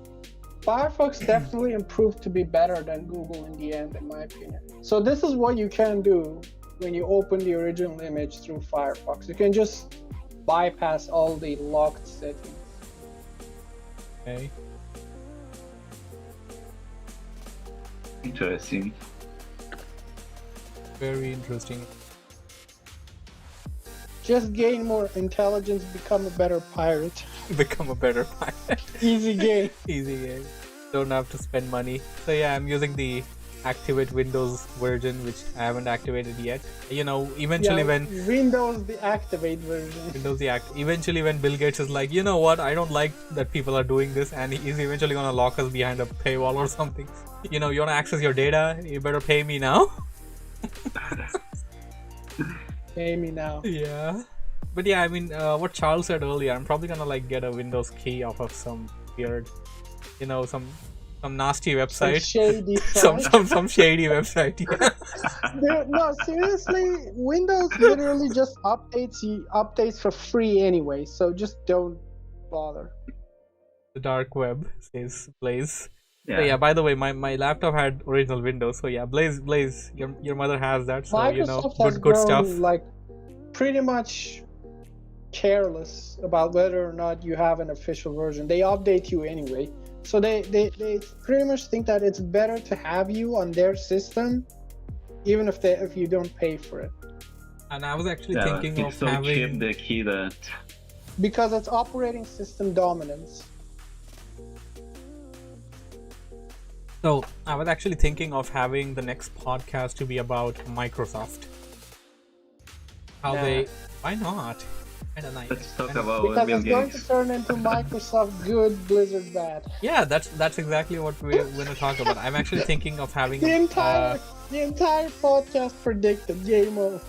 Firefox definitely improved to be better than Google in the end, in my opinion. So this is what you can do when you open the original image through Firefox. You can just bypass all the locked settings. Okay. Interesting. Very interesting. Just gain more intelligence, become a better pirate. Become a better pilot. Easy game. Easy game. Don't have to spend money. So yeah, I'm using the Activate Windows version, which I haven't activated yet. You know, eventually when Windows the Activate version. Eventually when Bill Gates is like, you know what, I don't like that people are doing this, and he's eventually gonna lock us behind a paywall or something. You know, you wanna access your data, you better pay me now. Pay me now. Yeah. But yeah, I mean, what Charles said earlier, I'm probably gonna like get a Windows key off of some weird, you know, some nasty website. Some shady website. Yeah. No, seriously, Windows literally just updates for free anyway, so just don't bother. The dark web, says Blaze. Yeah. So yeah, by the way, my laptop had original Windows, so yeah, Blaze, your mother has that, so Microsoft you know, has good stuff. Like pretty much careless about whether or not you have an official version. They update you anyway, so they pretty much think that it's better to have you on their system, even if you don't pay for it. And I was actually thinking of so having cheap the key that because it's operating system dominance. So I was actually thinking of having the next podcast to be about Microsoft. Why not? I don't know. Let's talk about because Bill it's going Gates. to turn into Microsoft good, Blizzard bad. Yeah, that's exactly what we're going to talk about. I'm actually thinking of having The entire podcast predicted game over.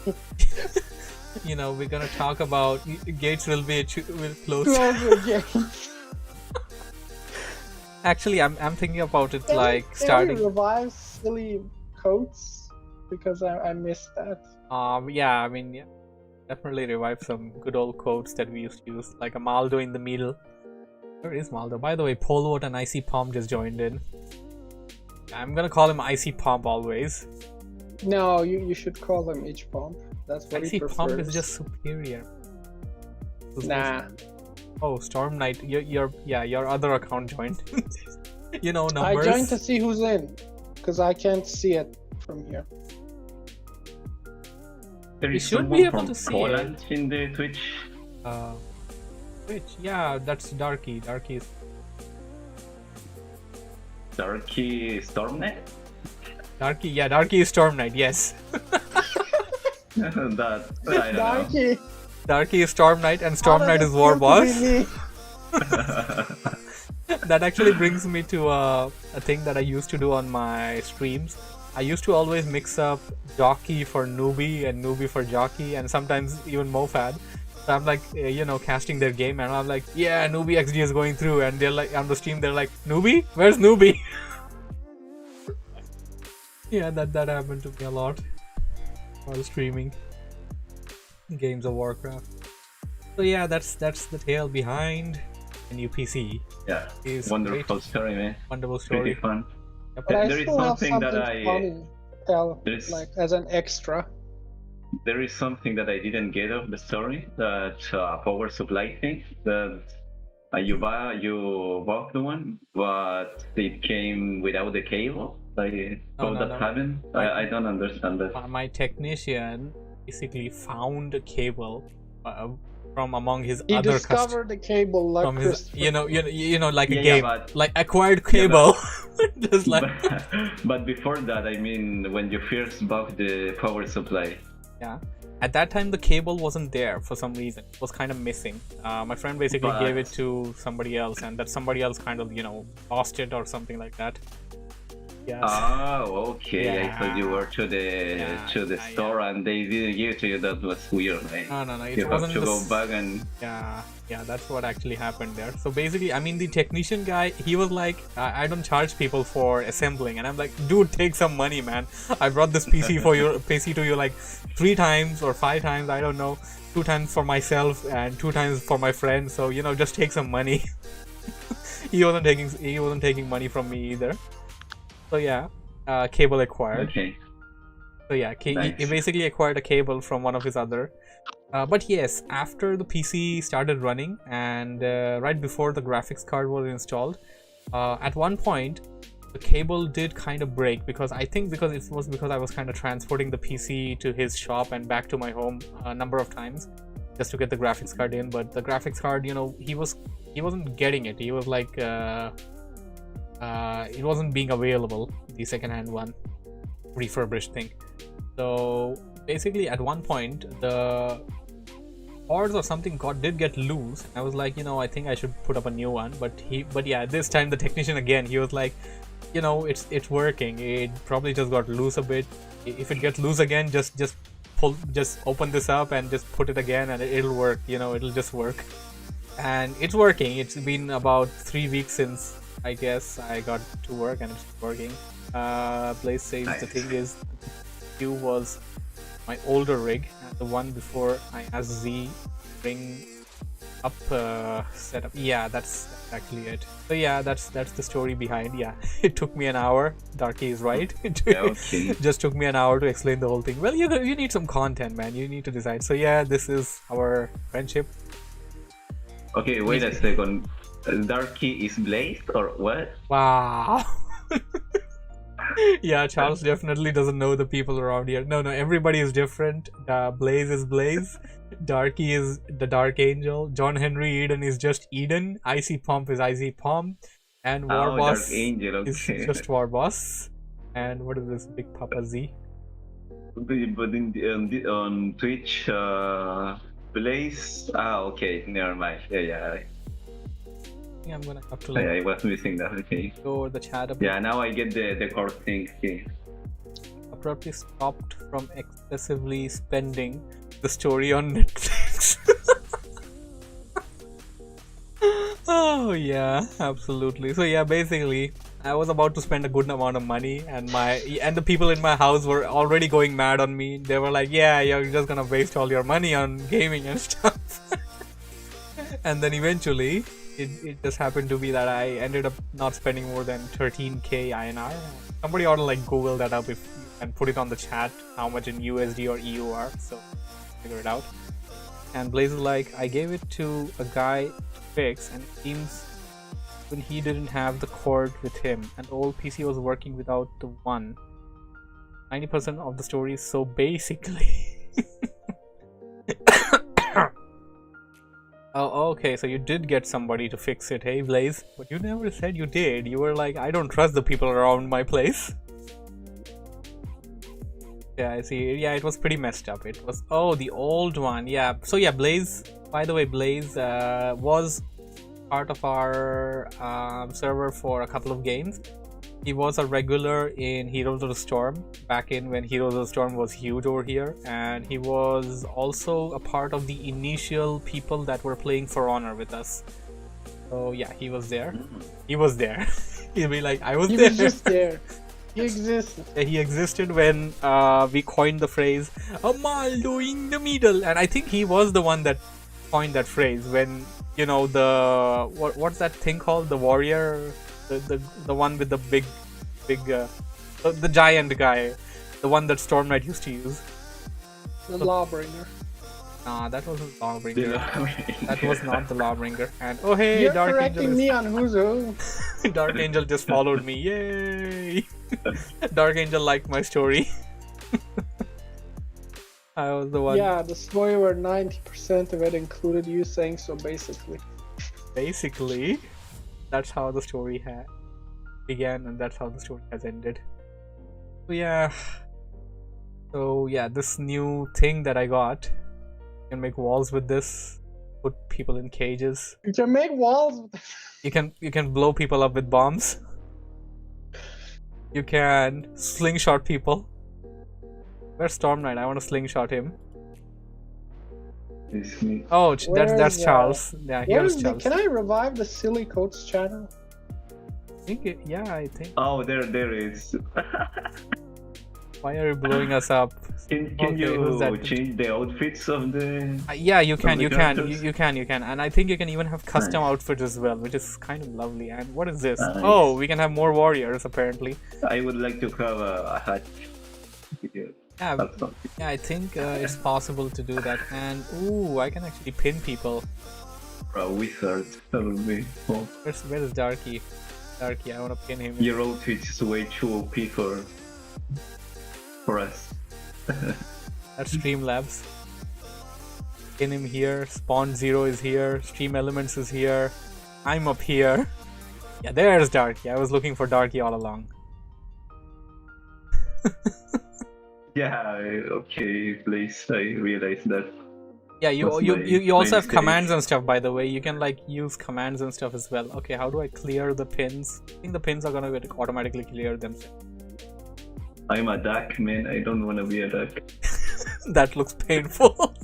You know, we're gonna talk about Gates will close. Closer games. Actually, I'm thinking about it Can starting. we revive silly quotes? Because I missed that. Yeah, I mean, yeah, definitely revive some good old quotes that we used to use, like a Maldo in the middle. Where is Maldo? By the way, Polvote and Icy Pomp just joined in. I'm gonna call him Icy Pomp always. No, you should call him Itch Pump. That's what Icy he prefers. Pomp is just superior. Nah. Oh, StormKnight, your other account joined. You know, numbers. I joined to see who's in, because I can't see it from here. There We is should someone be able from to see Poland in the Twitch. Which, yeah, that's Darky. Darky is. Darky StormKnight? Darky is StormKnight, yes. That I don't know. Darky is Storm Knight and Storm Knight is War Boss. That actually brings me to a thing that I used to do on my streams. I used to always mix up Jockey for Newbie and Newbie for Jockey, and sometimes even Mofad. So I'm like, casting their game, and I'm like, yeah, Newbie XD is going through, and they're like, on the stream, they're like, Newbie? Where's Newbie? Yeah, that happened to me a lot while streaming Games of Warcraft. So yeah, that's the tale behind a new PC. Yeah, wonderful story, man. Wonderful story. Pretty fun. Yep. But There is something that funny tell, like as an extra. There is something that I didn't get of the story, that power supply thing, that you bought the one, but it came without the cable. How that happened? I don't understand that. My technician basically found a cable from among his he other discovered the cable like from his, like a Yeah, game, but- like acquired cable. Just like But before that, I mean, when you first bought the power supply. yeah. At that time, the cable wasn't there for some reason. It was kind of missing. My friend basically gave it to somebody else, and that somebody else kind of, lost it or something like that. Yes. Oh, okay. Yeah. I thought you were to the store and they didn't give it to you. That was weird, right? No. It You wasn't have to go back and. Yeah, that's what actually happened there. So basically, I mean, the technician guy, he was like, I don't charge people for assembling, and I'm like, dude, take some money, man. I brought this PC to you like 3 times or 5 times, I don't know, 2 times for myself and 2 times for my friend. So just take some money. He wasn't taking money from me either. So yeah, cable acquired. Okay. So yeah, Nice. he basically acquired a cable from one of his other. But yes, after the PC started running and right before the graphics card was installed, at one point the cable did kind of break, because I think because I was kind of transporting the PC to his shop and back to my home a number of times just to get the graphics card in. But the graphics card, he wasn't getting it. He was like it wasn't being available, the second-hand one, refurbished thing. So basically at one point the cords or something did get loose. I was like, I think I should put up a new one. But yeah, this time the technician again, he was like, it's working. It probably just got loose a bit. If it gets loose again, just open this up and just put it again, and it'll work. It'll just work. And it's working. It's been about 3 weeks since I guess I got to work, and it's working. Blaze says Nice. The thing is, Q was my older rig, and the one before I asked Z bring up setup. Yeah, that's actually it. So yeah, that's the story behind. Yeah, it took me an hour. Darky is right. Okay. Just took me an hour to explain the whole thing. Well, you need some content, man. You need to decide. So yeah, this is our friendship. Okay, wait a second. Darky is Blaze or what? Wow. Yeah, Charles definitely doesn't know the people around here. No, everybody is different. Blaze is Blaze. Darky is the Dark Angel. John Henry Eden is just Eden. Icy Pump is Icy Pump. And War Boss Dark Angel, okay. is just War Boss. And what is this? Big Papa Z? But on Twitch, Blaze. Okay, never mind. Yeah. I think I'm gonna have to I was missing that. Okay. go over the chat a bit. Yeah, now I get the core thing. Okay. Abruptly stopped from excessively spending the story on Netflix. Oh yeah, absolutely. So yeah, basically I was about to spend a good amount of money, and the people in my house were already going mad on me. They were like, yeah, you're just gonna waste all your money on gaming and stuff. And then eventually it just happened to be that I ended up not spending more than 13k INR. Somebody ought to like Google that up and put it on the chat, how much in USD or EU are, so figure it out. And Blaze is like, I gave it to a guy to fix, and it seems when he didn't have the cord with him, and the old PC was working without the one. 90% of the story is so basically. Oh, okay, so you did get somebody to fix it, hey Blaze? But you never said you did. You were like, I don't trust the people around my place. Yeah, I see. Yeah, it was pretty messed up. It was, oh, the old one. Yeah. So yeah, Blaze, by the way, Blaze was part of our server for a couple of games. He was a regular in Heroes of the Storm back in when Heroes of the Storm was huge over here, and he was also a part of the initial people that were playing For Honor with us. So yeah, he was there. He was there. He'll be like, I was there. He was just there. He existed. Yeah, he existed when we coined the phrase "Amaldo in the middle," and I think he was the one that coined that phrase when, you know, the what's that thing called, the warrior, the one with the big the giant guy, the one that Storm Knight used to use. The Lawbringer. Nah, that wasn't Lawbringer. That was not the Lawbringer. And oh hey, You're Dark correcting Angel. me on who's who. Dark Angel just followed me. Yay! Dark Angel liked my story. I was the one. Yeah, the story where 90% of it included you saying so, basically. Basically, that's how the story began, and that's how the story has ended. So yeah. So yeah, this new thing that I got, you can make walls with this, put people in cages. You can make walls with You can blow people up with bombs. You can slingshot people. Where's Storm Knight? I want to slingshot him. It's me. Oh, that's Where's, Charles. Yeah, here's the, Charles. can I revive the Silly Coats channel? Yeah, I think. Oh, there is. Why are you blowing us up? Can Okay, who's that? you change the outfits of the? Yeah, you can, the you can, characters? you can, and I think you can even have custom Nice. outfits as well, which is kind of lovely. And what is this? Nice. Oh, we can have more warriors apparently. I would like to have a hat. Yeah, Yeah, that's something. yeah, I think it's possible to do that. And ooh, I can actually pin people. For a wizard, that would be. Oh. Where is Darky? Darky, I want to pin him. Your outfit is way too OP for us. That's Streamlabs. Pin him here. Spawn Zero is here. Stream Elements is here. I'm up here. Yeah, there's Darky. I was looking for Darky all along. Yeah, okay, please. I realized that. Yeah, you That's you, my- you, you also my have mistake. commands and stuff, by the way. You can like use commands and stuff as well. Okay, how do I clear the pins? I think the pins are gonna automatically clear themselves. I'm a duck, man. I don't want to be a duck. That looks painful.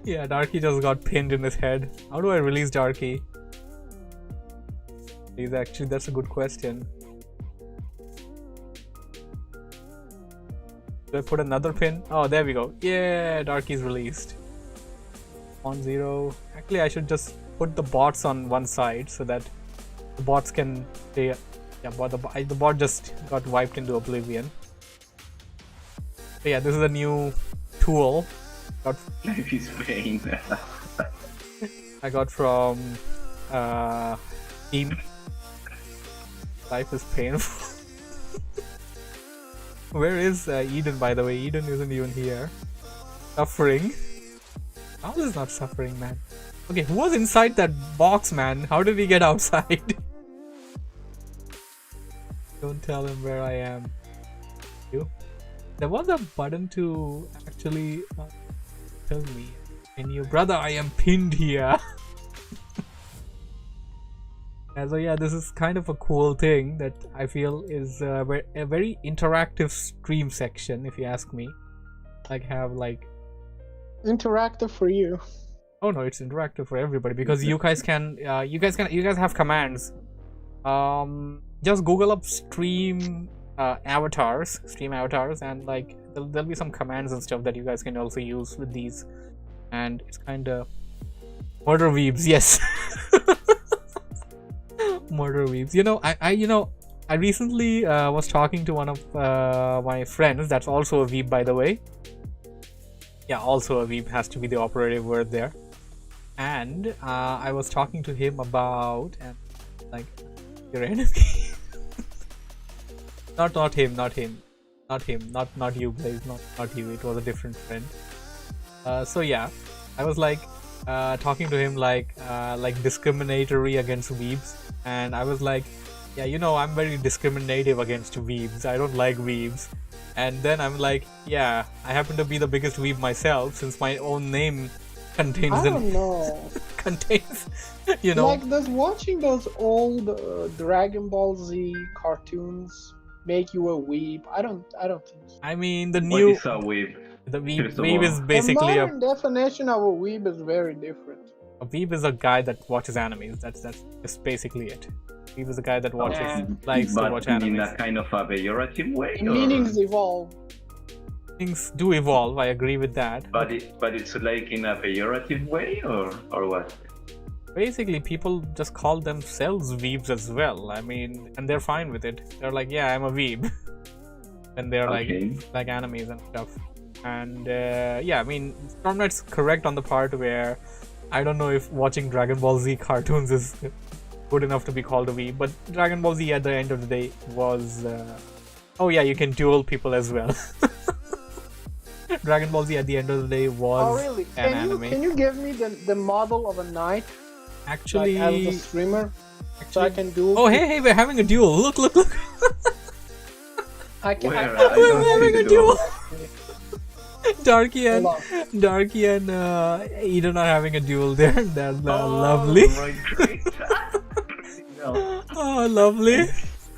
Yeah, Darky just got pinned in his head. How do I release Darky? That's a good question. Do I put another pin? Oh, there we go. Yeah, Darky's released. On 0. Actually, I should just put the bots on one side so that the bots can stay. Yeah, but the bot just got wiped into oblivion. So yeah, this is a new tool. Life is pain. I got from Team. Life is painful. Where is Eden, by the way? Eden isn't even here. Suffering. How is not suffering, man? Okay, who was inside that box, man? How did he get outside? Don't tell him where I am. You? There was a button to actually tell me. And your brother, I am pinned here. So yeah, this is kind of a cool thing that I feel is a very interactive stream section, if you ask me. Like have like Interactive for you. oh no, it's interactive for everybody because you guys have commands. Just Google up stream avatars, and like there'll be some commands and stuff that you guys can also use with these, and it's kind of murder weebs, yes. Murder weebs. I recently was talking to one of my friends that's also a weeb, by the way. Yeah, also a weeb has to be the operative word there. And I was talking to him about like your enemy. not him, not you, Blaze, not you. It was a different friend. So yeah, I was like talking to him like discriminatory against weebs, and I was like, yeah, I'm very discriminative against weebs. I don't like weebs. And then I'm like, yeah, I happen to be the biggest weeb myself since my own name contains I don't know. contains, you know. Like, does watching those old Dragon Ball Z cartoons make you a weeb? I don't think so. I mean, the What new is a weeb? the First of weeb all? is The basically modern definition of a weeb is very different. a weeb is a guy that watches animes. That's just basically it. Weeb is a guy that watches likes to But watch in animes. a kind of a pejorative way? The or- meanings evolve. Things do evolve. I agree with that. But it's like in a pejorative way or what? Basically, people just call themselves weebs as well. I mean, and they're fine with it. They're like, yeah, I'm a weeb. And they're Okay. like animes and stuff. And yeah, I mean, Stormnight's correct on the part where I don't know if watching Dragon Ball Z cartoons is good enough to be called a weeb, but Dragon Ball Z at the end of the day was oh yeah, you can duel people as well. Dragon Ball Z at the end of the day was Oh really? an anime. Can you give me the model of a knight, Actually, like, as a streamer, so I can do? oh hey, we're having a duel. Look. I can. Where? I, I don't We're having see a the duel. door. Darky and Hold on. Eden are having a duel there. They're Oh, lovely. right, great. No, Oh, lovely.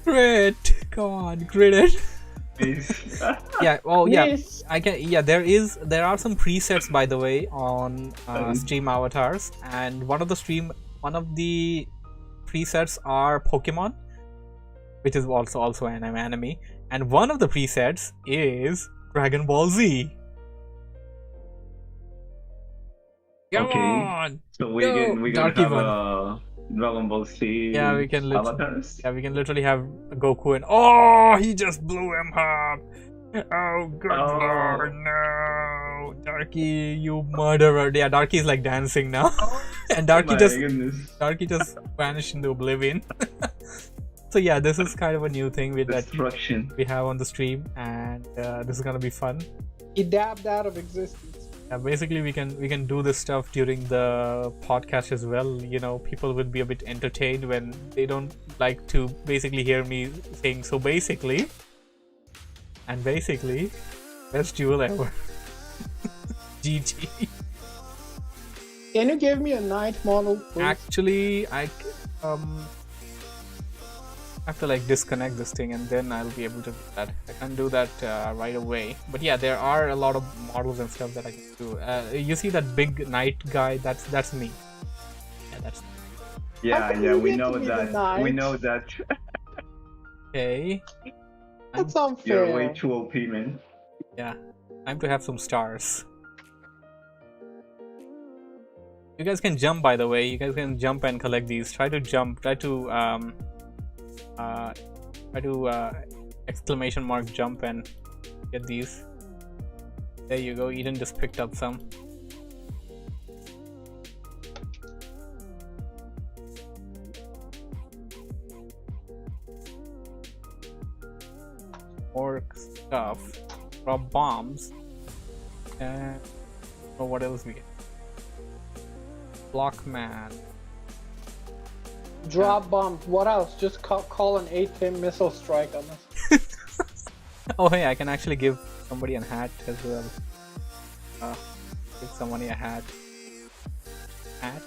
Great. Come on, grit it. please. Yeah. Oh, yeah. Yes. I can. Yeah, there are some presets, by the way, on stream avatars, and one of the presets are Pokemon, which is also an anime, and one of the presets is Dragon Ball Z. Come Okay. on. So we Yo, can Darky have one. a Dragon Ball Z Yeah, we can avatars. Yeah, we can literally have Goku and oh, he just blew him up. Oh, good Oh. lord, no, Darky, you murderer! Yeah, Darky is like dancing now, and My Darky goodness. just vanished into oblivion. So yeah, this is kind of a new thing that Destruction. we have on the stream, and this is gonna be fun. He dabbed out of existence. Basically, we can do this stuff during the podcast as well. You know, people would be a bit entertained when they don't like to basically hear me saying so basically. And basically, best duel ever. GG. Can you give me a knight model, please? Actually, I have to like disconnect this thing and then I'll be able to do that. I can't do that right away. But yeah, there are a lot of models and stuff that I can do. You see that big knight guy? That's me. Yeah, that's me. Yeah, How come yeah, you we get know to be the that. knight? We know that. Okay. That's You're unfair. way too OP, man. Yeah, time to have some stars. You guys can jump, by the way. You guys can jump and collect these. Try to jump. Try to exclamation mark jump and get these. There you go. Eden just picked up some. More stuff. Drop bombs. And oh, what else we get? Blockman. Drop bombs. What else? Just call an 8-pin missile strike on us. Oh hey, I can actually give somebody a hat as well. Give somebody a hat. Hat?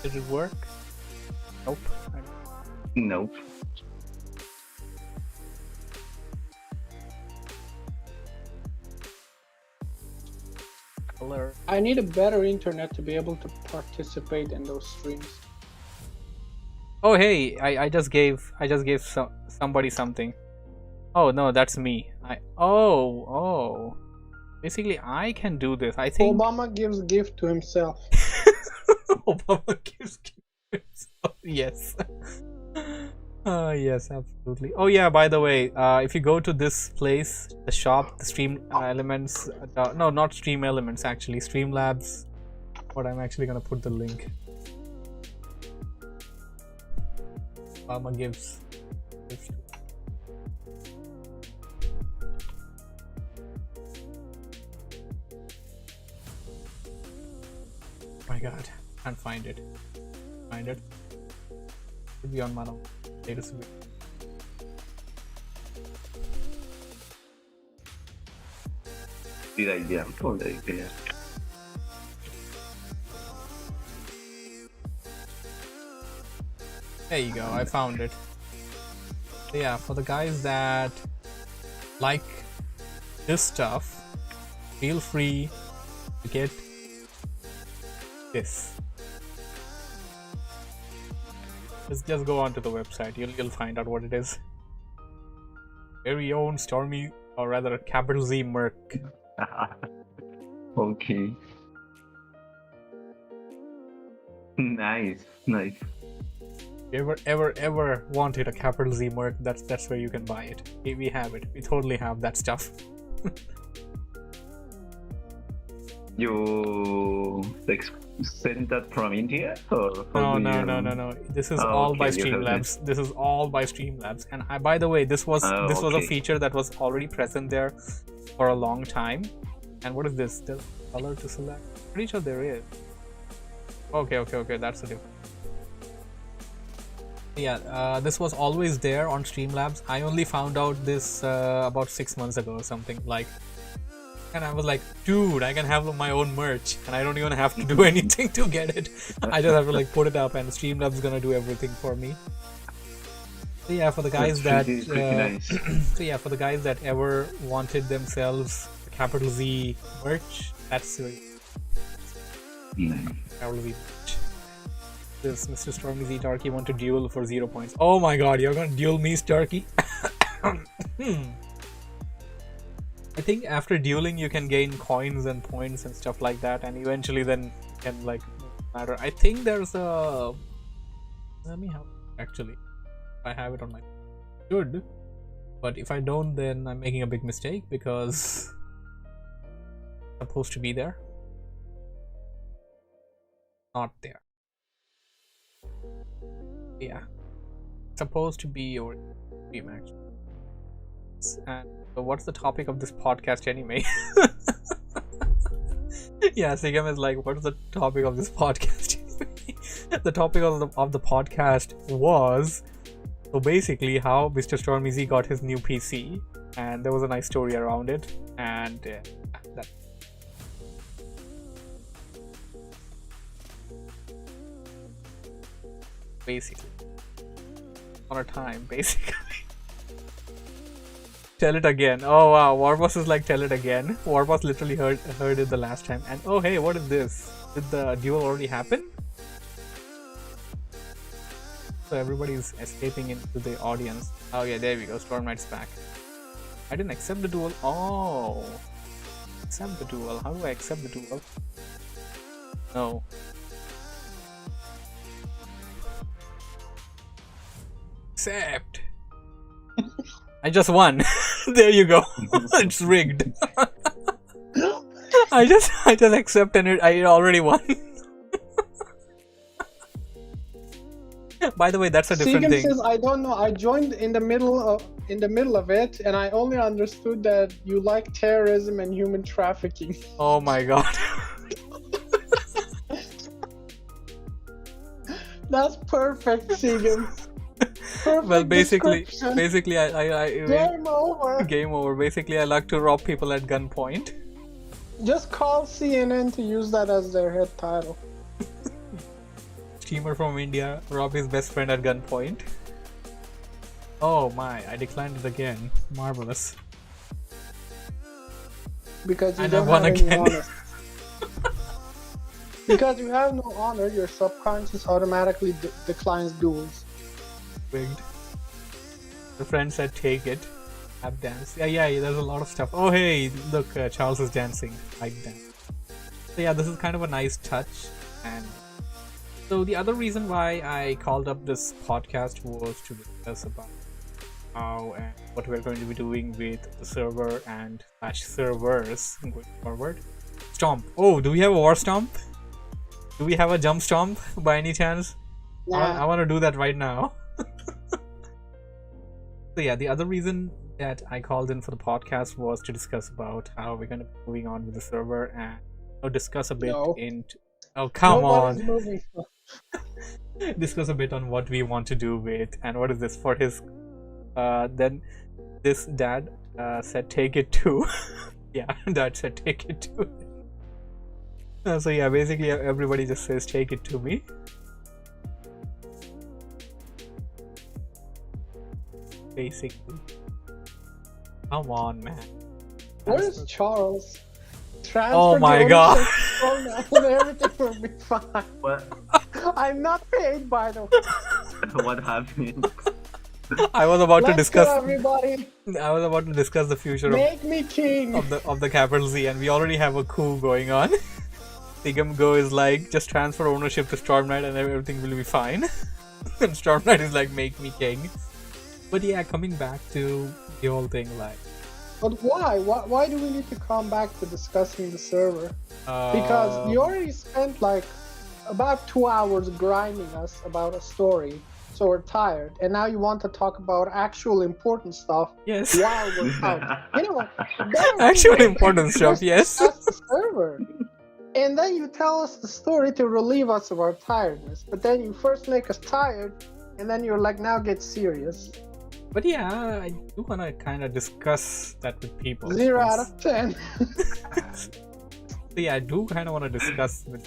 Did it work? Nope. Nope. Color. I need a better internet to be able to participate in those streams. Oh hey, I just gave somebody something. Oh no, that's me. Oh. Basically, I can do this. I think Obama gives gift to himself. Obama gives gifts. Yes. Yes, absolutely. Oh yeah, by the way, if you go to this place, the shop, the Stream Elements, no, not Stream Elements, actually, Streamlabs. But I'm actually gonna put the link. Obama gives gifts. my god, can't find it. Find it. Should be on my latest video. Did I jump already there? There you go, I found it. So yeah, for the guys that like this stuff, feel free to get this. Just go onto the website, you'll find out what it is. Very own Stormy, or rather capital Z Merc. Okay. Nice. If you ever wanted a capital Z Merc, that's where you can buy it. We have it. We totally have that stuff. You sent that from India or from No. This is all by Streamlabs. This is all by Streamlabs. And by the way, this was a feature that was already present there for a long time. And what is this? The color to select? Pretty sure there is. Okay. That's the difference. Yeah, this was always there on Streamlabs. I only found out this about 6 months ago or something. And I was like, dude, I can have my own merch and I don't even have to do anything to get it. I just have to put it up and Streamlabs gonna do everything for me. So yeah, for the guys for the guys that ever wanted themselves a capital Z merch, that's it. Capital Z merch. This Mr. Stormy Z Darky want to duel for 0 points. Oh my god, you're gonna duel me, Starkey? I think after dueling you can gain coins and points and stuff like that, and eventually then can matter. I think there's a... Let me have actually. I have it on my... Good. But if I don't, then I'm making a big mistake because it's supposed to be there. Not there. Yeah. It's supposed to be your stream actually. And so what's the topic of this podcast anyway? Yeah, Sigam is like, what's the topic of this podcast? The topic of the podcast was, so basically how Mr. Stormy Z got his new PC, and there was a nice story around it, and that. Basically, on a time, basically. Tell it again. Oh wow, Warboss is like, tell it again. Warboss literally heard it the last time. And oh hey, what is this? Did the duel already happen? So everybody's escaping into the audience. Oh yeah, there we go. Storm Knight's back. I didn't accept the duel. Oh, accept the duel. How do I accept the duel? No. Accept. I just won. There you go. It's rigged. I just accept and I already won. By the way, that's a different Segan thing. Says, I don't know. I joined in the middle of it, and I only understood that you like terrorism and human trafficking. Oh my god. That's perfect, Segan. Well, basically, Game over. Basically, I like to rob people at gunpoint. Just call CNN to use that as their head title. Streamer from India rob his best friend at gunpoint. Oh my! I declined it again. Marvelous. Because you and don't I won have again. any honor. Because you have no honor, your subconscious automatically declines duels. Rigged. The friend said take it. Have dance. Yeah, there's a lot of stuff. Oh hey, look, Charles is dancing. Like dance. So yeah, this is kind of a nice touch. And so the other reason why I called up this podcast was to discuss about how and what we're going to be doing with the server and /servers going forward. Stomp. Oh, do we have a war stomp? Do we have a jump stomp by any chance? Nah. I want to do that right now. So yeah, the other reason that I called in for the podcast was to discuss about how we're going to be moving on with the server and discuss a bit into Oh, come Nobody's on. moving. Discuss a bit on what we want to do with, and what is this for his. Then this dad said take it too. Yeah, dad said take it too. So yeah, basically everybody just says take it to me. Basically. Come on, man. Where's Charles? Oh my god. And everything will be fine. What? I'm not paid, by the way. What happened? I was about to Let's discuss. go, everybody. I was about to discuss the future Make me king. of the capital Z, and we already have a coup going on. Sigam Go is like, just transfer ownership to Storm Knight and everything will be fine. And Storm Knight is like, make me king. But yeah, coming back to the whole thing, like. But why? Why do we need to come back to discussing the server? Because you already spent like about 2 hours grinding us about a story, so we're tired. And now you want to talk about actual important stuff Yes. while we're tired. You know what? Actual important stuff, yes. Discuss the server. And then you tell us the story to relieve us of our tiredness. But then you first make us tired, and then you're like, now get serious. But yeah, I do want to kind of discuss that with people. 0 out of 10. So yeah, I do kind of want to discuss with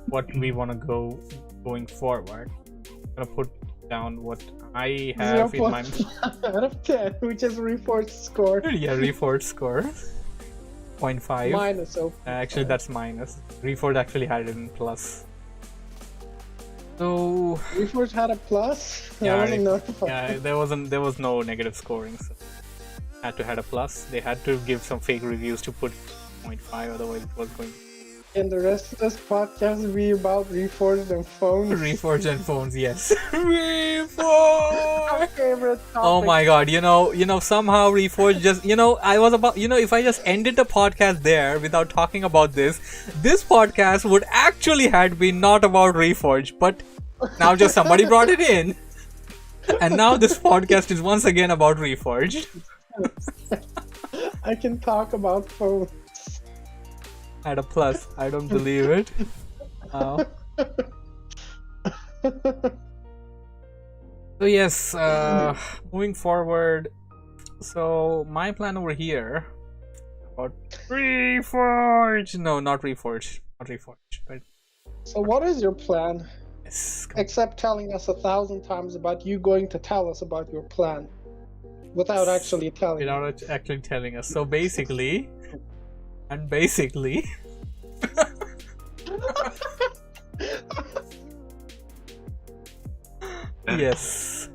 what we want to go going forward. I'm gonna put down what I have in my 0.5 out of 10, which is Reforged score. yeah, Reforged score 0.5. Minus, oh. Actually, that's minus. Reforged actually had it in plus. So Reforged had a plus? Yeah, I wasn't notified. yeah, there was no negative scoring, so had to had a plus. They had to give some fake reviews to put 0.5, otherwise it was going to And the rest of this podcast will be about Reforged and phones. Reforged and phones, yes. Our Reforged. favorite topic. Oh my god, you know, somehow Reforged just, I was about, if I just ended the podcast there without talking about this podcast would actually had been not about Reforged, but now just somebody brought it in. And now this podcast is once again about Reforged. I can talk about phones. At a plus, I don't believe it. So yes, moving forward. So my plan over here about Reforged. No, not Reforged. Not Reforged. But So what is your plan? yes, Except telling us 1,000 times about you going to tell us about your plan. Without actually telling us. without actually telling us. So basically, yes.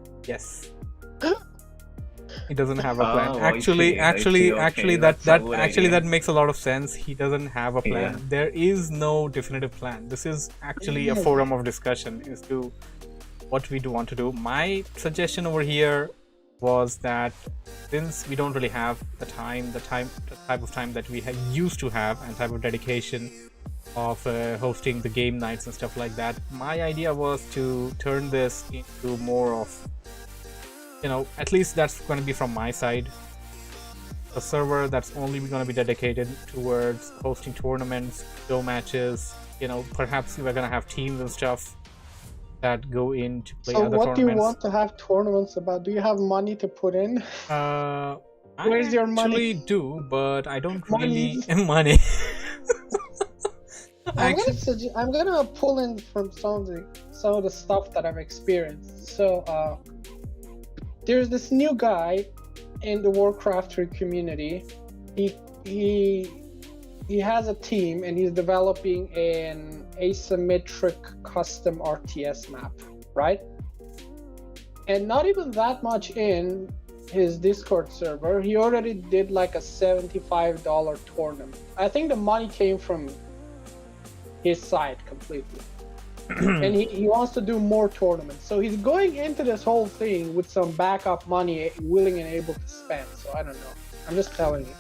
He doesn't have a plan. Oh, actually, I see. Okay, that's that good, I actually that guess. makes a lot of sense. He doesn't have a plan. Yeah. There is no definitive plan. This is actually a forum of discussion as to what we do want to do. My suggestion over here was that since we don't really have the type of time that we used to have, and type of dedication of hosting the game nights and stuff like that, my idea was to turn this into more of, at least that's going to be from my side, a server that's only going to be dedicated towards hosting tournaments, show matches. Perhaps we're going to have teams and stuff that go in to play So other what tournaments. do you want to have tournaments about? Do you have money to put in? Where's your money? I actually do, but I don't Money. really money. I'm gonna pull in from some of the stuff that I've experienced. So there's this new guy in the Warcraft 3 community. He has a team and he's developing an asymmetric custom RTS map, right? And not even that much in his Discord server, he already did like a $75 tournament. I think the money came from his side completely. And he wants to do more tournaments. So he's going into this whole thing with some backup money willing and able to spend. So I don't know. I'm just telling you.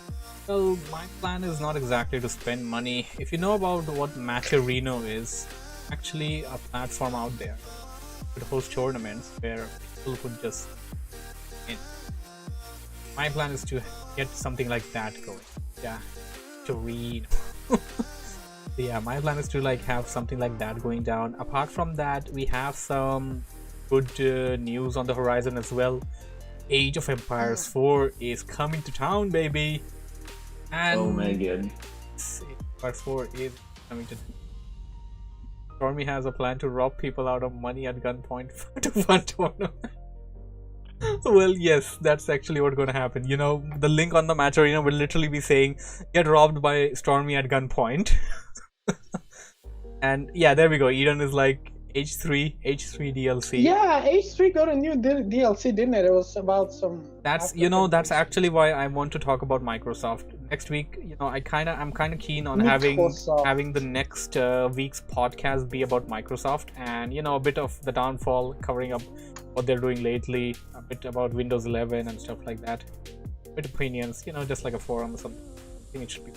Well, my plan is not exactly to spend money. If you know about what Matcherino is, actually a platform out there could host tournaments where people could just in. My plan is to get something like that going. Yeah, Torino. Yeah, my plan is to like have something like that going down. Apart from that, we have some good news on the horizon as well. Age of Empires 4 is coming to town, baby. And oh my god. Age of Empires 4 is coming to town. Stormy has a plan to rob people out of money at gunpoint to fund tournament. Well, yes, that's actually what's going to happen. You know, the link on the match arena will literally be saying, get robbed by Stormy at gunpoint. And yeah, there we go. Eden is like H3 DLC. Yeah, H3 got a new DLC, didn't it? It was about some. That's that's actually why I want to talk about Microsoft next week. You know, I'm kind of keen on having the next week's podcast be about Microsoft, and you know, a bit of the downfall, covering up what they're doing lately, a bit about Windows 11 and stuff like that. A bit opinions, you know, just like a forum or something. I think it should be.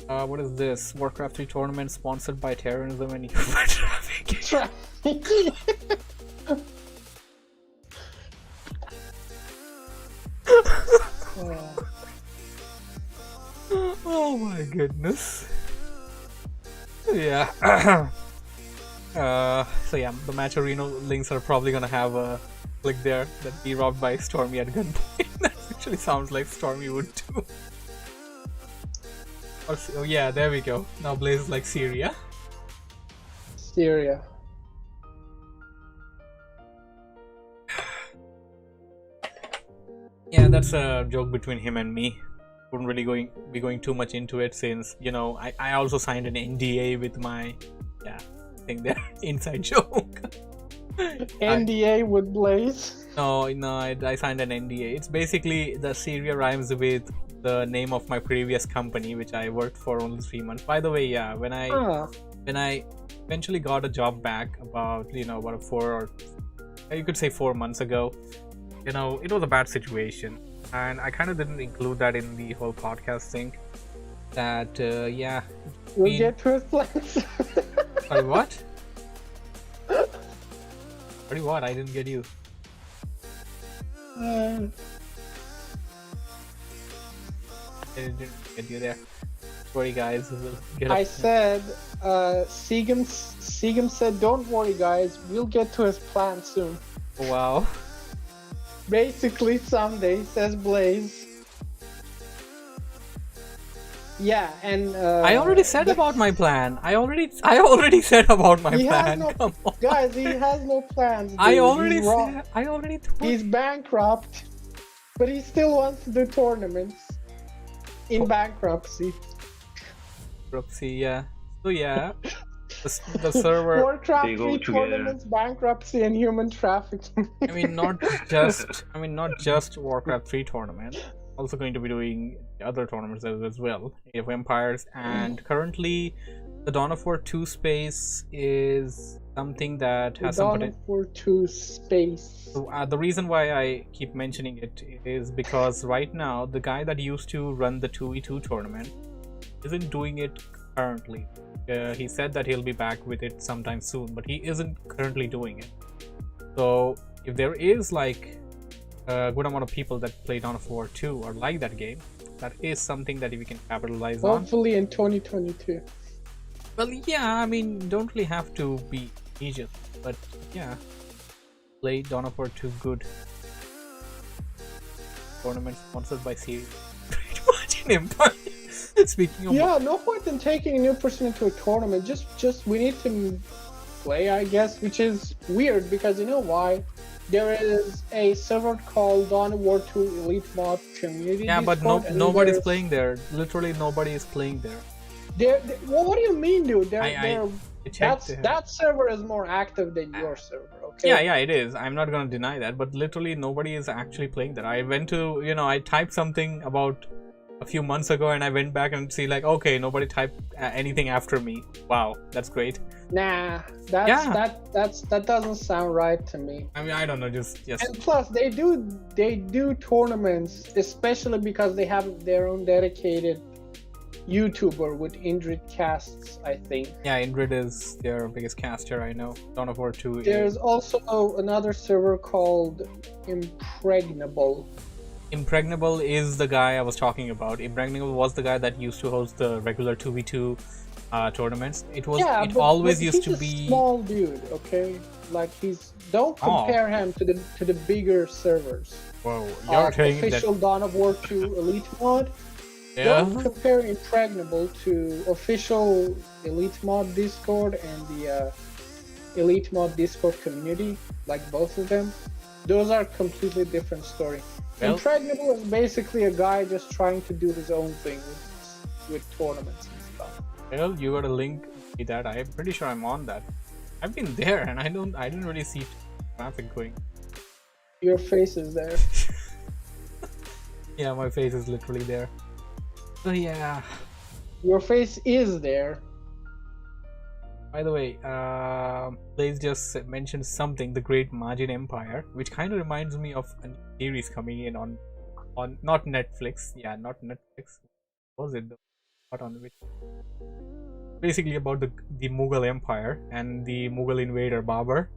What is this? Warcraft 3 tournament sponsored by terrorism and human trafficking. Oh my goodness. Yeah. So yeah, the match arena links are probably gonna have a click there that be robbed by Stormy at gunpoint. That actually sounds like Stormy would do. Oh yeah, there we go. Now Blaze is like Syria. Syria. Yeah, that's a joke between him and me. Wouldn't really be going too much into it since, you know, I also signed an NDA with my thing there. Inside joke. NDA with Blaze? No, I signed an NDA. It's basically the Syria rhymes with the name of my previous company, which I worked for only 3 months. By the way, yeah, when I eventually got a job back about 4 months ago, you know, it was a bad situation, and I kind of didn't include that in the whole podcast thing. That we'll get to his plans. Sorry, what? Sorry, what? I didn't get you. I didn't get you there. Sorry, guys. We'll get I said, Seagam said, don't worry, guys. We'll get to his plan soon. Wow. Basically, someday, says Blaze. Yeah, and I already said about my plan. I already said about my plan. Come on. Guys, he has no plans. Dude. I already told. He's bankrupt, but he still wants to do tournaments in bankruptcy. Yeah. So yeah, the server. Warcraft 3 tournaments, bankruptcy, and human trafficking. I mean, not just Warcraft 3 tournament. Also going to be doing other tournaments as well. Age of Empires, and currently the Dawn of War 2 space is something that has some potential. Dawn of War 2 space. So, the reason why I keep mentioning it is because right now the guy that used to run the 2v2 tournament isn't doing it currently. He said that he'll be back with it sometime soon, but he isn't currently doing it. So if there is like a good amount of people that play Dawn of War 2 or like that game, that is something that we can capitalize on. Hopefully in 2022. Well, yeah, I mean, don't really have to be Egypt, but yeah, play Dawn of War 2 good. Tournament sponsored by Syria. Pretty much an empire. Speaking of, yeah, no point in taking a new person into a tournament. Just we need to play, I guess, which is weird because you know why? There is a server called Dawn of War 2 Elite Mod Community. Yeah, but nobody's playing there. Literally, nobody is playing there. Well, what do you mean, dude? That server is more active than your server. Okay. Yeah, it is. I'm not gonna deny that, but literally nobody is actually playing there. I went to, I typed something about a few months ago, and I went back and see like, okay, nobody typed anything after me. Wow, that's great. Nah, that doesn't sound right to me. I mean, I don't know, just yes. And plus, they do tournaments, especially because they have their own dedicated YouTuber with Indrid casts, I think. Yeah, Indrid is their biggest caster, I know. Dawn of War 2. There's also another server called Impregnable. Impregnable is the guy I was talking about. Impregnable was the guy that used to host the regular 2v2 tournaments. It always used to be small dude, okay? Like don't compare him to the bigger servers. Whoa, you're saying official that... Dawn of War 2 Elite mod. Yeah. Don't compare Impregnable to official Elite mod Discord and the Elite mod Discord community, like both of them. Those are completely different story. Well, Impregnable is basically a guy just trying to do his own thing with tournaments and stuff. Well, you got a link to that. I'm pretty sure I'm on that. I've been there and I didn't really see traffic going. Your face is there. Yeah, my face is literally there. So yeah. Your face is there. By the way, Blaze just mentioned something, the Great Majin Empire, which kind of reminds me of a series coming in on not Netflix. Yeah, not Netflix. What was it though? What on which? Basically about the Mughal Empire and the Mughal invader Babur.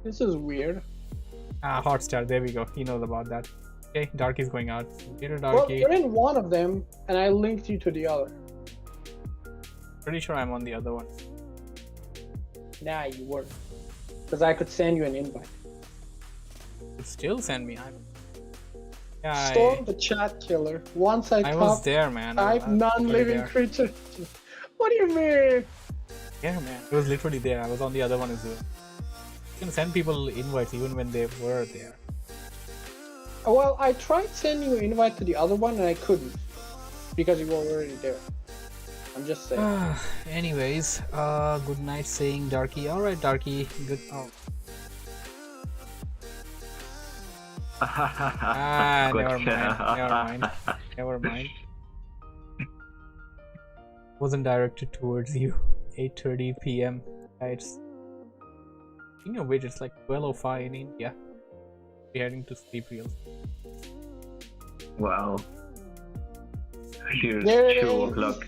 This is weird. Hotstar, there we go. He knows about that. Okay, Darky's going out. Later, Darky. Well, you're in one of them, and I linked you to the other. Pretty sure I'm on the other one. Nah, you weren't. Because I could send you an invite. It still send me. Storm the chat killer. Once I was there, man. Type non-living creature. What do you mean? Yeah, man. It was literally there. I was on the other one as well. You can send people invites even when they were there. Well, I tried sending you an invite to the other one and I couldn't. Because you were already there. I'm just saying. Anyways, good night saying Darky. Alright, Darky. Good. Oh. Never mind. Wasn't directed towards you. 8:30 p.m. It's, speaking of which, it's like 12:05 in India. We're heading to sleep real soon. Wow. Here's 2 o'clock.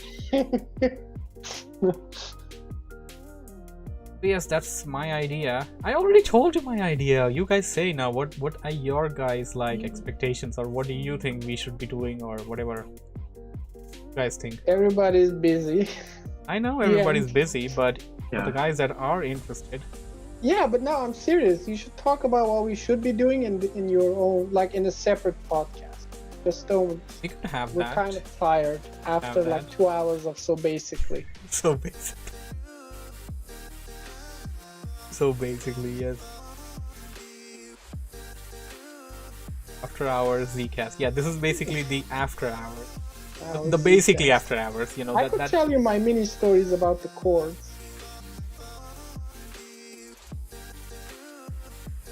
Yes, that's my idea. I already told you my idea. You guys say now. What are your guys like expectations, or what do you think we should be doing, or whatever you guys think? Everybody's busy. I know everybody's busy, but for the guys that are interested. Yeah, but now I'm serious. You should talk about what we should be doing in your own, like in a separate podcast. Just don't. We could have We're kind of tired after like 2 hours of So Basically. So basically, yes. After hours Zcast. Yeah, this is basically the after hours. The basically Zcast. After hours, you know. I could tell you my mini stories about the chords.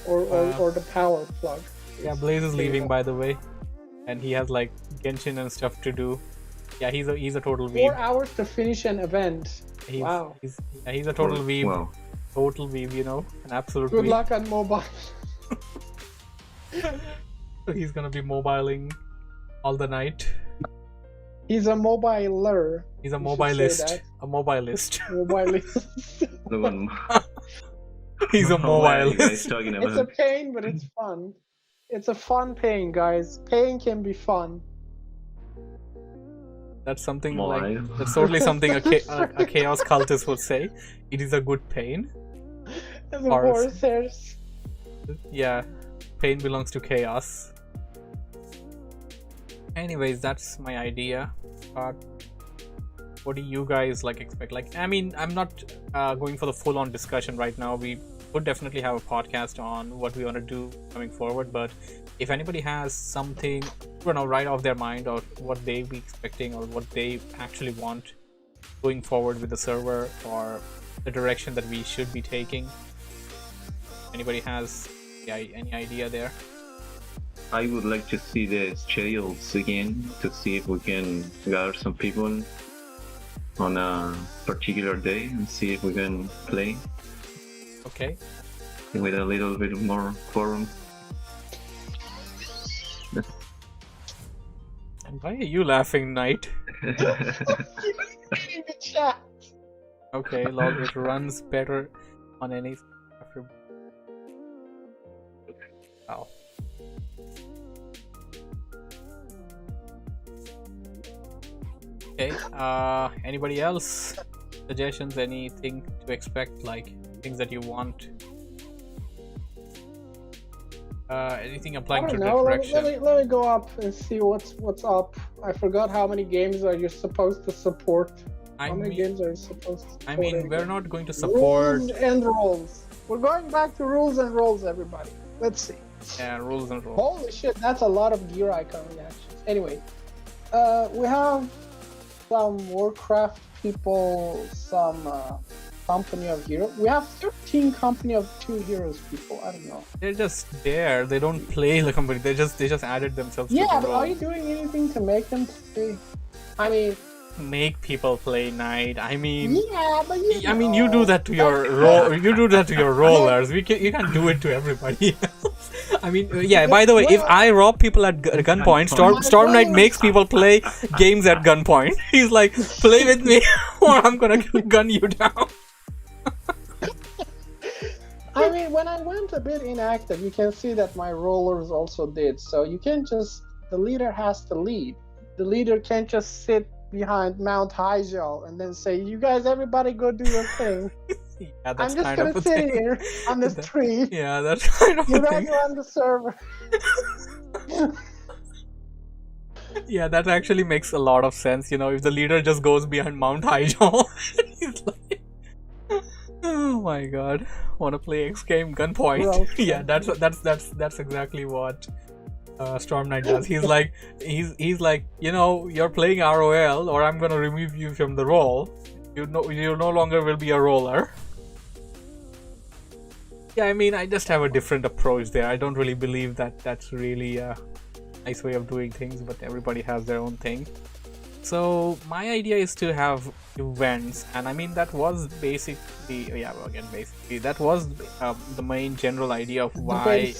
Or the power plug. Yeah, Blaze is leaving, by the way, and he has like Genshin and stuff to do. Yeah, he's a total weeb. 4 hours to finish an event. Wow. He's a total weeb. Wow. Total weeb, you know, an absolute. Good weeb. luck on mobile. He's gonna be mobiling all the night. He's a mobiler. He's a mobilist. A mobilist. Mobilist. He's a mobile. It's a pain, but it's fun. It's a fun pain, guys. Pain can be fun. That's something that's totally something a chaos cultist would say. It is a good pain. As a horse. Yeah, pain belongs to chaos. Anyways, that's my idea. What do you guys like expect? Like, I mean, I'm not going for the full-on discussion right now. We would definitely have a podcast on what we want to do coming forward, but if anybody has something, you know, right off their mind, or what they be expecting, or what they actually want going forward with the server, or the direction that we should be taking, anybody has any idea there? I would like to see the schedules again, to see if we can gather some people on a particular day and see if we can play. Okay. With a little bit more quorum. And why are you laughing, Knight? Okay, log, it runs better on any after Wow. Okay, anybody else? Suggestions, anything to expect, like things that you want? Anything applying to direction? Let me go up and see what's up. I forgot how many games are you supposed to support. How many games are you supposed to support? I mean, we're not going to support... Rules and roles. We're going back to rules and roles, everybody. Let's see. Yeah, rules and roles. Holy shit, that's a lot of gear icon reactions. Anyway, we have some Warcraft people, some Company of Heroes. We have 13 Company of 2 Heroes people. I don't know. They're just there. They don't play the company. They just added themselves to the but role. are you doing anything to make them play? I mean, make people play Knight. I mean, yeah, but you do that to your you do that to your rollers. You can't do it to everybody else. I mean, yeah. By the way, if I rob people at gunpoint, Storm Knight makes people play games at gunpoint. He's like, play with me, or I'm gonna gun you down. I mean, when I went a bit inactive, you can see that my rollers also did. So you can't just, the leader has to lead. The leader can't just sit behind Mount Hyjal and then say, you guys, everybody go do your thing. Yeah, that's I'm just kind of gonna sit here on this tree. Yeah, that's kind of you a guys thing. run the server. Yeah, that actually makes a lot of sense. You know, if the leader just goes behind Mount Hyjal, he's like, oh my god, wanna play X game gunpoint? Well, yeah, that's exactly what Storm Knight does. He's like, you know, you're playing ROL, or I'm gonna remove you from the role. You no longer will be a roller. Yeah, I mean, I just have a different approach there. I don't really believe that that's really a nice way of doing things, but everybody has their own thing. So my idea is to have events, and I mean that was basically, that was the main general idea of why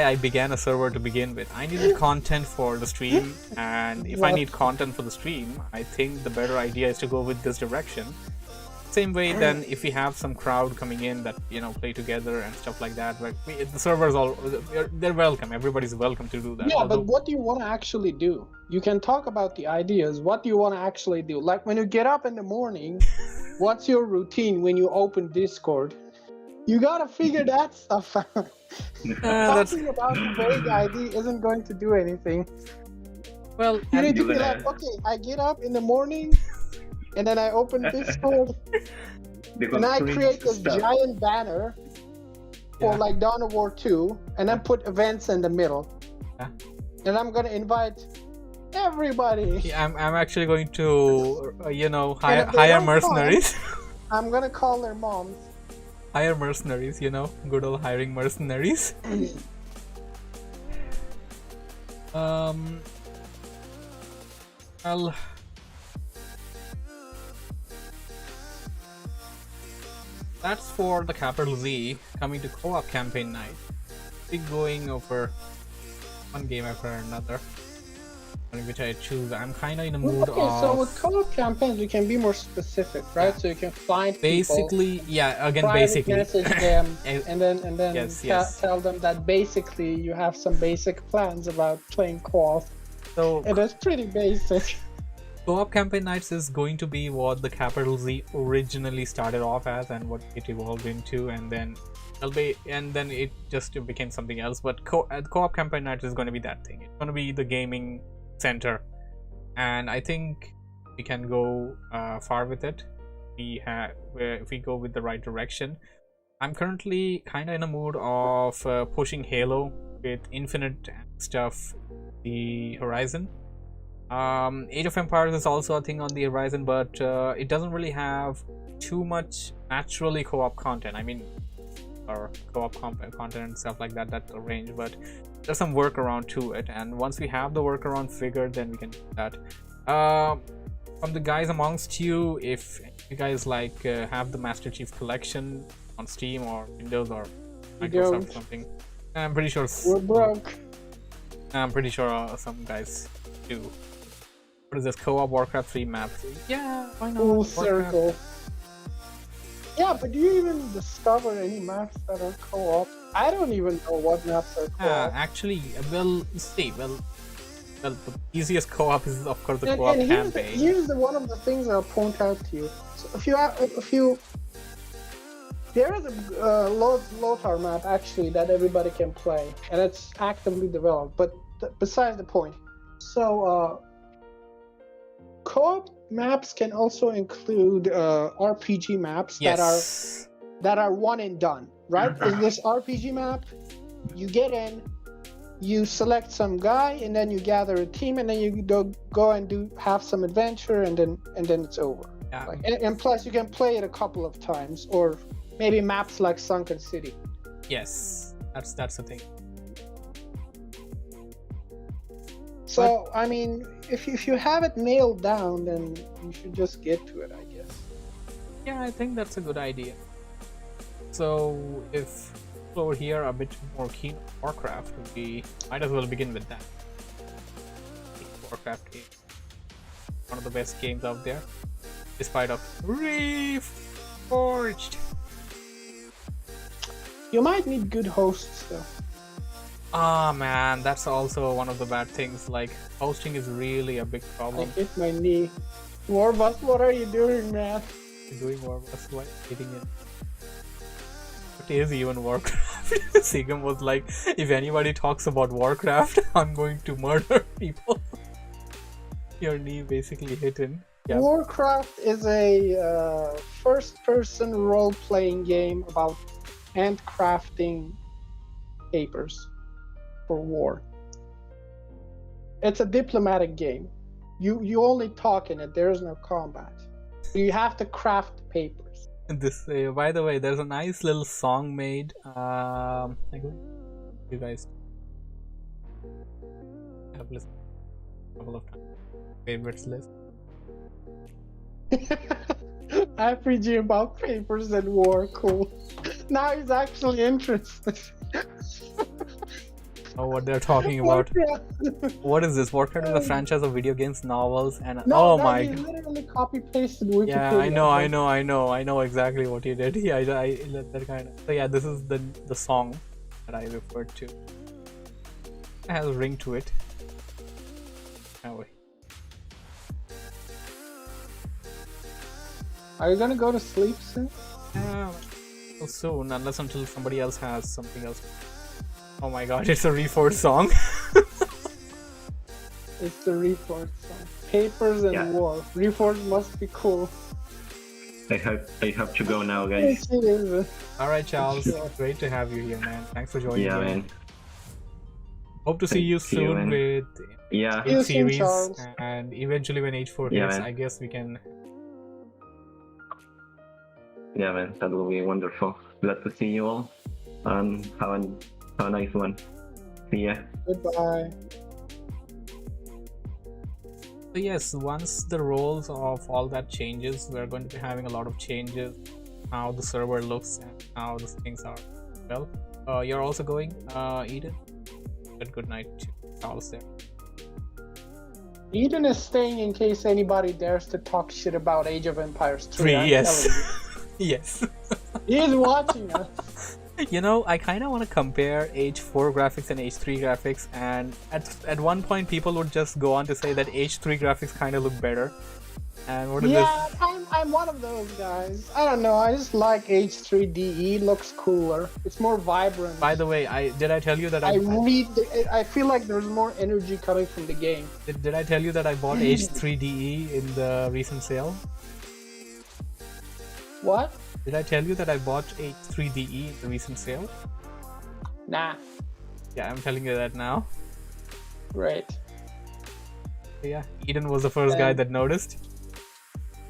I began a server to begin with. I needed content for the stream, and if I need content for the stream, I think the better idea is to go with this direction. Same way, then if we have some crowd coming in that, you know, play together and stuff like that, but the servers they're welcome. Everybody's welcome to do that. Yeah, but what do you want to actually do? You can talk about the ideas. What do you want to actually do? Like when you get up in the morning, what's your routine when you open Discord? You gotta figure that stuff out. Talking about the vague idea isn't going to do anything. Well, you need to be like, okay, I get up in the morning, and then I open Discord, and I create this giant banner for like Dawn of War 2, and then put events in the middle. Yeah. And I'm gonna invite everybody. Yeah, I'm actually going to, you know, hire mercenaries. I'm gonna call their moms. Hire mercenaries, you know, good old hiring mercenaries. Well, that's for the capital Z. Coming to co-op campaign night, be going over one game after another, which I choose. I'm kind of in a mood of. So with co-op campaigns, you can be more specific, right? Yeah. So you can find basically, people, yeah. Again, basically, message them, and then tell them that basically you have some basic plans about playing co-op. So and that's pretty basic. Co-op campaign nights is going to be what the capital Z originally started off as, and what it evolved into, and then it just became something else. But co-op campaign nights is going to be that thing. It's going to be the gaming center, and I think we can go far with it. If we go with the right direction. I'm currently kind of in a mood of pushing Halo with Infinite stuff, the horizon. Age of Empires is also a thing on the horizon, but it doesn't really have too much naturally co-op content. I mean, or co-op content and stuff like that, that's a range, but there's some workaround to it, and once we have the workaround figured, then we can do that. From the guys amongst you, if you guys like have the Master Chief Collection on Steam or Windows or Microsoft or something, I'm pretty sure we're broke. I'm pretty sure some guys do. What is this? Co-op Warcraft 3 map? Yeah, why not? Full circle. Yeah, but do you even discover any maps that are co-op? I don't even know what maps are co-op. Actually, well, see, well, the easiest co-op is of course the co-op campaign. Here's one of the things I'll point out to you. So there is a Lothar map actually that everybody can play, and it's actively developed. But besides the point, so co-op maps can also include RPG maps that are one and done. Right? In this RPG map, you get in, you select some guy, and then you gather a team, and then you go and have some adventure, and then it's over. Yeah. And plus, you can play it a couple of times, or maybe maps like Sunken City. Yes, that's the thing. So I mean, if you have it nailed down, then you should just get to it, I guess. Yeah, I think that's a good idea. So if people over here are a bit more keen on Warcraft, we might as well begin with that. Warcraft game, one of the best games out there, despite of Reforged. You might need good hosts though. Ah man, that's also one of the bad things. Like, hosting is really a big problem. I hit my knee. Warbus, what are you doing, man? You're doing Warbus, what? Hitting it. What is even Warcraft? Sigam was like, if anybody talks about Warcraft, I'm going to murder people. Your knee basically hit in. Yep. Warcraft is a first-person role-playing game about handcrafting papers for war. It's a diplomatic game. You only talk in it. There is no combat. You have to craft papers. This, by the way, there's a nice little song made. You guys have listened a couple of times. Favorites list. RPG about papers and war, cool. Now he's actually interested. Oh, what they're talking about. What is this? Warcraft is a franchise of video games, novels, and no, my god. He literally copy-pasted Wikipedia. Yeah, I know exactly what he did. Yeah, I that kind of. So yeah, this is the song that I referred to. It has a ring to it. Oh, wait. Are you gonna go to sleep soon? Soon, unless until somebody else has something else. Oh my god, it's a Reforged song. It's the Reforged song. Papers and war. Reforged must be cool. I have to go now, guys. It is. Alright, Charles. Sure. Great to have you here, man. Thanks for joining. Yeah, man. Hope to see you soon with series, and eventually when H4 hits, I guess we can. Yeah, man, that will be wonderful. Glad to see you all. Have a nice one. See ya. Goodbye. So yes, once the roles of all that changes, we're going to be having a lot of changes, how the server looks and how the things are. Well, you're also going, Eden. Good night to Charles there. Eden is staying in case anybody dares to talk shit about Age of Empires 3. Yes. Yes. He is watching us. You know, I kind of want to compare H4 graphics and H3 graphics, and at one point people would just go on to say that H3 graphics kind of look better. And what is this? I'm one of those guys. I don't know, I just like H3DE, looks cooler. It's more vibrant. By the way, did I tell you that I feel like there's more energy coming from the game. Did I tell you that I bought H3DE in the recent sale? What? Did I tell you that I bought H3DE in the recent sale? Nah. Yeah, I'm telling you that now. Right. Yeah, Eden was the first guy that noticed.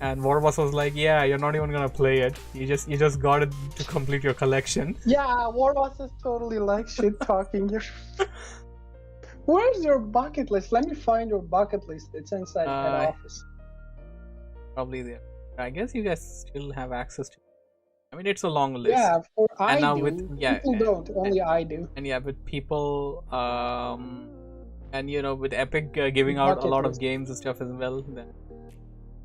And Warbus was like, yeah, you're not even gonna play it. You just got it to complete your collection. Yeah, Warbus is totally like shit talking. Where's your bucket list? Let me find your bucket list. It's inside head office. Probably there. I guess you guys still have access to it. I mean, it's a long list. Yeah, I do. People don't. Only I do. And yeah, with people, and you know, with Epic giving out a lot of games and stuff as well. Then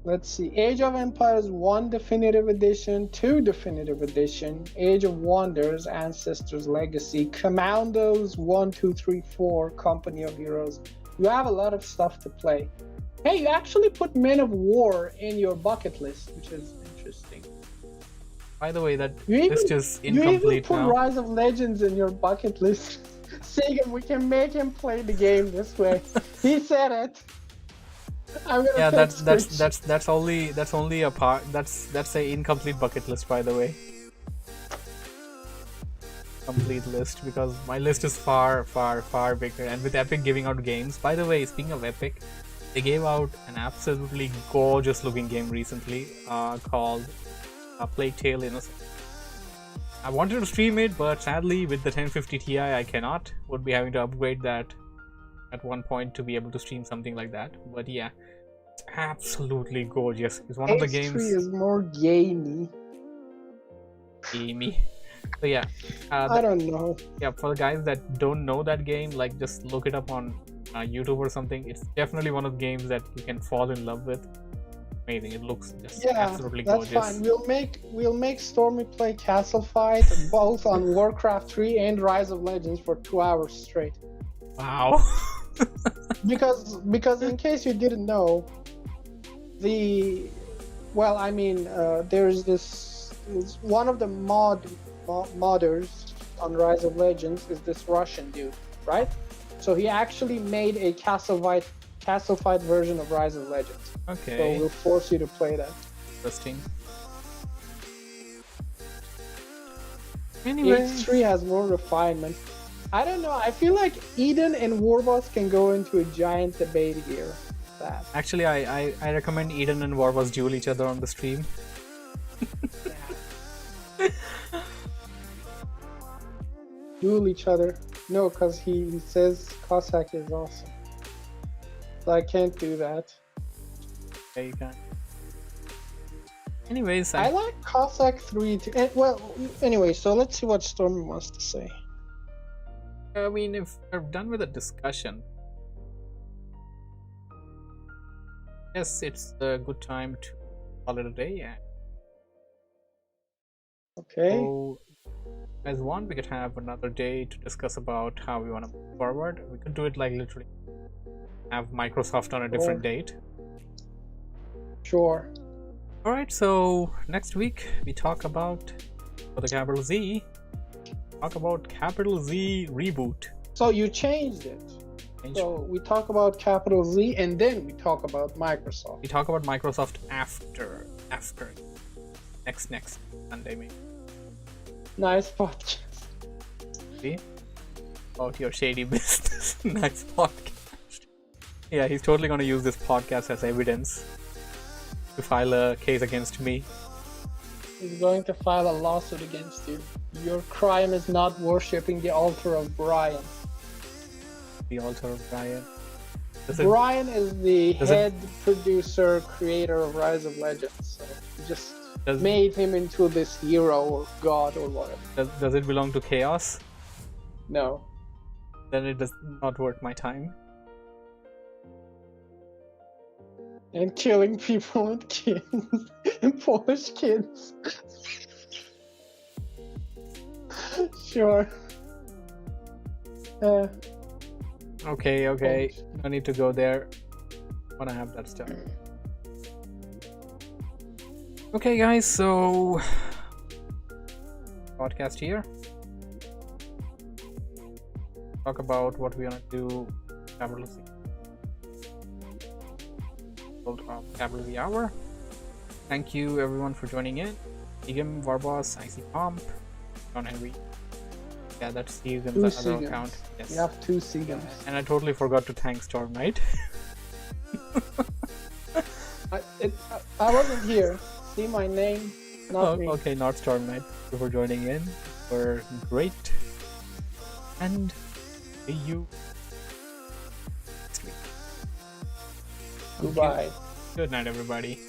Let's see. Age of Empires 1 Definitive Edition, 2 Definitive Edition, Age of Wonders, Ancestors Legacy, Commandos 1, 2, 3, 4, Company of Heroes. You have a lot of stuff to play. Hey, you actually put Men of War in your bucket list, which is interesting. By the way, that list is incomplete you even put now. Rise of Legends in your bucket list. Sagan, we can make him play the game this way. He said it. Yeah, that's only a part. That's a incomplete bucket list, by the way. Complete list, because my list is far bigger, and with Epic giving out games. By the way, speaking of Epic, they gave out an absolutely gorgeous looking game recently called Plague Tale Innocent. I wanted to stream it, but sadly with the 1050 Ti I cannot. Would be having to upgrade that at one point to be able to stream something like that. But yeah, it's absolutely gorgeous. It's one of the games. H3 is more gamey. Gamey. So yeah, I don't know. Yeah, for the guys that don't know that game, like just look it up on YouTube or something. It's definitely one of the games that you can fall in love with. Amazing. It looks just absolutely gorgeous. That's fine. We'll make Stormy play Castle Fight both on Warcraft 3 and Rise of Legends for 2 hours straight. Wow. because in case you didn't know, there's one of the modders on Rise of Legends is this Russian dude, right? So he actually made a Castle Fight version of Rise of Legends. Okay. So we'll force you to play that. Interesting. Anyway, H3 has more refinement. I don't know. I feel like Eden and Warboss can go into a giant debate here. Actually, I recommend Eden and Warboss duel each other on the stream. Duel each other? No, because he says Cossack is awesome. So I can't do that. Yeah, you can. Anyways, I like Cossack 3 too. Well, anyway, so let's see what Stormy wants to say. I mean, if we're done with the discussion, yes, it's a good time to call it a day. Yeah. Okay. So, as one, we could have another day to discuss about how we want to move forward. We could do it like literally have Microsoft on a different date. Sure. Alright, so next week we talk about, for the capital Z, capital Z reboot. So you changed it. So we talk about capital Z and then we talk about Microsoft. We talk about Microsoft after. Next Sunday maybe. Nice podcast. See? About your shady business. Nice podcast. Yeah, he's totally gonna use this podcast as evidence to file a case against me. He's going to file a lawsuit against you. Your crime is not worshipping the altar of Brian. The altar of Brian. Brian is the head producer, creator of Rise of Legends. So you just made him into this hero or god or whatever. Does it belong to Chaos? No. Then it does not worth my time. And killing people and kids. And Polish kids. Sure. Okay. I need to go there. I wanna have that stuff. Okay, guys, so podcast here. Talk about what we wanna do. Capital Z. Capital Z Hour. Thank you everyone for joining in. Egam, Warboss, IC Pomp, John Henry. Yeah, that's Egam's other account. Yes. You have 2 Segams. And I totally forgot to thank Storm Knight. I wasn't here. See my name? Not me. Okay, not Storm Knight. Thank you for joining in. We're great. And see you next week. Goodbye. Good night, everybody.